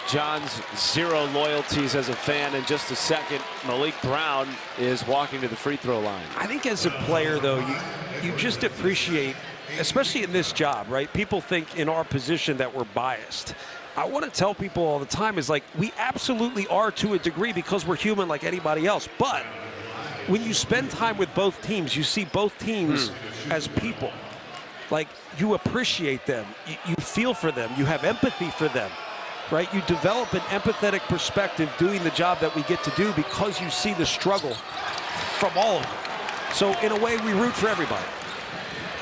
John's 0 loyalties as a fan in just a second. Malik Brown is walking to the free throw line. I think as a player, though, you just appreciate, especially in this job, right? People think in our position that we're biased. I want to tell people all the time is like, we absolutely are to a degree because we're human like anybody else. But when you spend time with both teams, you see both teams as people. Like, you appreciate them. You feel for them. You have empathy for them. Right? You develop an empathetic perspective doing the job that we get to do because you see the struggle from all of them. So in a way, we root for everybody.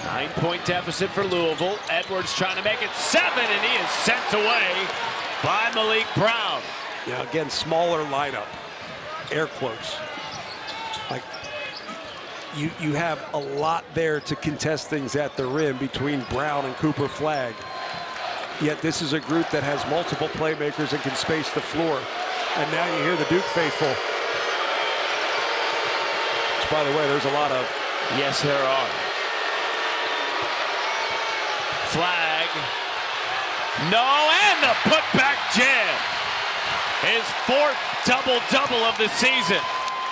9-point deficit for Louisville. Edwards trying to make it 7, and he is sent away by Malik Brown. Yeah, again, smaller lineup, air quotes. Like, you have a lot there to contest things at the rim between Brown and Cooper Flagg. Yet this is a group that has multiple playmakers and can space the floor. And now you hear the Duke faithful. Which, by the way, there's a lot of. Yes, there are. Flagg. No, and the putback jam. His 4th double-double of the season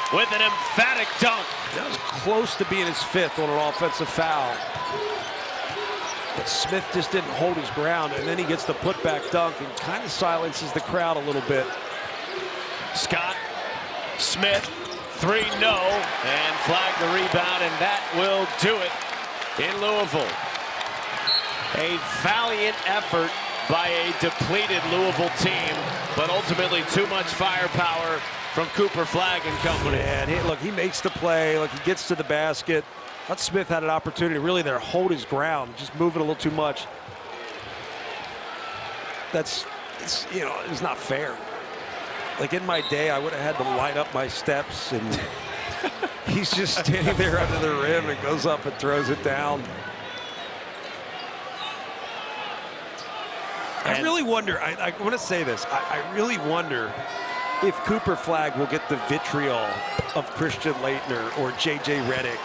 with an emphatic dunk. That was close to being his 5th on an offensive foul. But Smith just didn't hold his ground, and then he gets the putback dunk and kind of silences the crowd a little bit. Scott, Smith, 3 no, and Flagg the rebound, and that will do it in Louisville. A valiant effort by a depleted Louisville team, but ultimately too much firepower from Cooper Flagg and company. And look, he makes the play, like he gets to the basket. But Smith had an opportunity really there to hold his ground, just moving a little too much. It's not fair. Like in my day, I would have had to line up my steps, and he's just standing there under the rim and goes up and throws it down. I really wonder, I want to say this, I really wonder if Cooper Flagg will get the vitriol of Christian Laettner or J.J. Redick.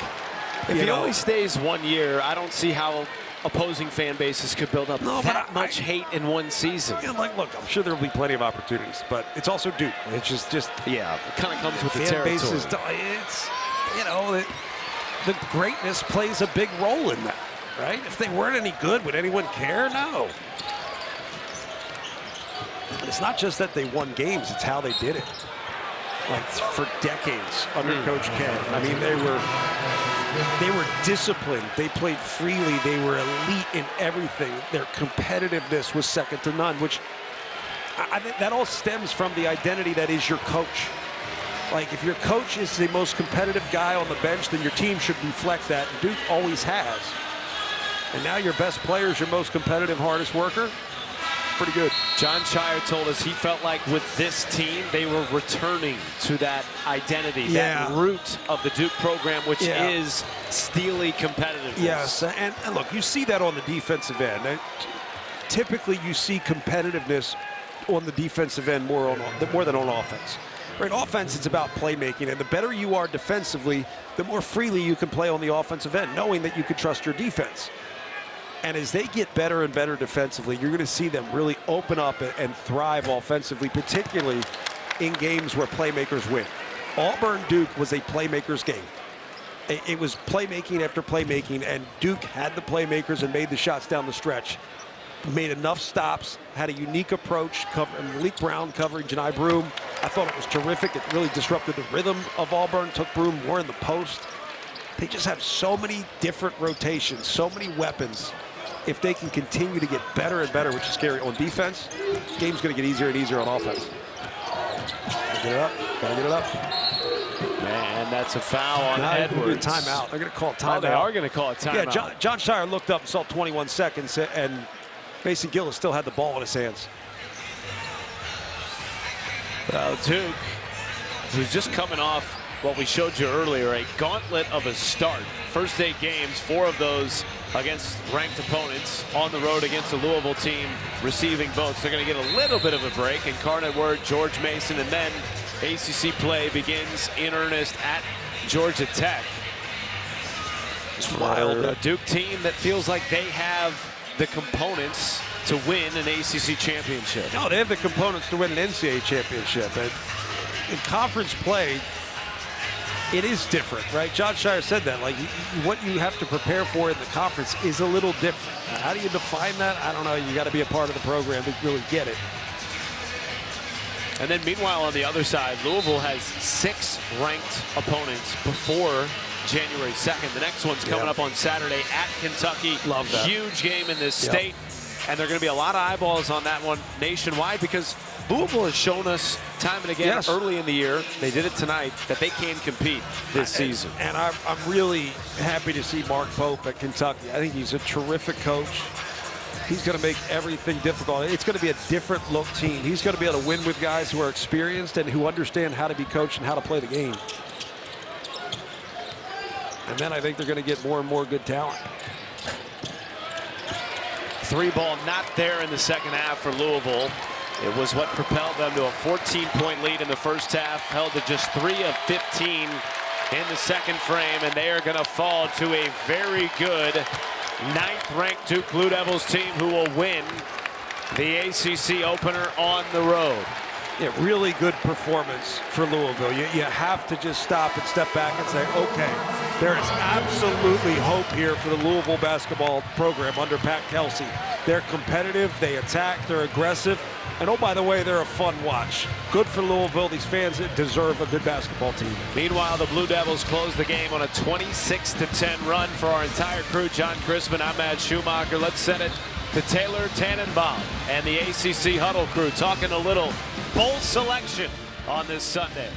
If he only stays 1 year, I don't see how opposing fan bases could build up that much hate in one season. Yeah, like, look, I'm sure there will be plenty of opportunities, but it's also Duke. It's just yeah, it kind of comes with the fan territory. Bases, it's, the greatness plays a big role in that, right? If they weren't any good, would anyone care? No. But it's not just that they won games, it's how they did it. Like, for decades under Coach Ken. I mean, they were disciplined. They played freely. They were elite in everything. Their competitiveness was second to none, which I think that all stems from the identity that is your coach. Like, if your coach is the most competitive guy on the bench, then your team should reflect that. And Duke always has. And now your best player is your most competitive, hardest worker. Pretty good. John Shire told us he felt like with this team, they were returning to that identity, that root of the Duke program, which is steely competitiveness. Yes, and look, you see that on the defensive end. Typically, you see competitiveness on the defensive end more than on offense. Right, offense, it's about playmaking, and the better you are defensively, the more freely you can play on the offensive end, knowing that you can trust your defense. And as they get better and better defensively, you're going to see them really open up and thrive offensively, particularly in games where playmakers win. Auburn-Duke was a playmaker's game. It was playmaking after playmaking, and Duke had the playmakers and made the shots down the stretch. Made enough stops, had a unique approach, Malik Brown covering Janai Broome. I thought it was terrific. It really disrupted the rhythm of Auburn, took Broome more in the post. They just have so many different rotations, so many weapons. If they can continue to get better and better, which is scary on defense, the game's going to get easier and easier on offense. Gotta get it up. Gotta get it up. Man, that's a foul on Edwards. Timeout. They're going to call a timeout. Oh, they are going to call a timeout. Yeah, John Shire looked up and saw 21 seconds, and Mason Gillis still had the ball in his hands. Well, Duke, who's just coming off what we showed you earlier, a gauntlet of a start. First 8 games, 4 of those against ranked opponents on the road against the Louisville team receiving votes. They're going to get a little bit of a break. Incarnate Word, George Mason, and then ACC play begins in earnest at Georgia Tech. It's wild. A Duke team that feels like they have the components to win an ACC championship. No, they have the components to win an NCAA championship. And in conference play, it is different, right? John Shire said that. Like, what you have to prepare for in the conference is a little different. How do you define that? I don't know. You got to be a part of the program to really get it. And then meanwhile, on the other side, Louisville has 6 ranked opponents before January 2nd. The next one's coming up on Saturday at Kentucky. Love that. Huge game in this state. And there are going to be a lot of eyeballs on that one nationwide because Louisville has shown us time and again early in the year, they did it tonight, that they can compete this season. And I'm really happy to see Mark Pope at Kentucky. I think he's a terrific coach. He's going to make everything difficult. It's going to be a different look team. He's going to be able to win with guys who are experienced and who understand how to be coached and how to play the game. And then I think they're going to get more and more good talent. 3 ball not there in the second half for Louisville. It was what propelled them to a 14-point lead in the first half, held to just 3 of 15 in the second frame, and they are going to fall to a very good 9th-ranked Duke Blue Devils team who will win the ACC opener on the road. Yeah, really good performance for Louisville. You have to just stop and step back and say, okay, there is absolutely hope here for the Louisville basketball program under Pat Kelsey. They're competitive, they attack, they're aggressive, and oh, by the way, they're a fun watch. Good for Louisville. These fans deserve a good basketball team. Meanwhile, the Blue Devils close the game on a 26-10 run. For our entire crew, John Crispin, I'm Matt Schumacher. Let's send it to Taylor Tannenbaum and the ACC Huddle crew, talking a little bowl selection on this Sunday.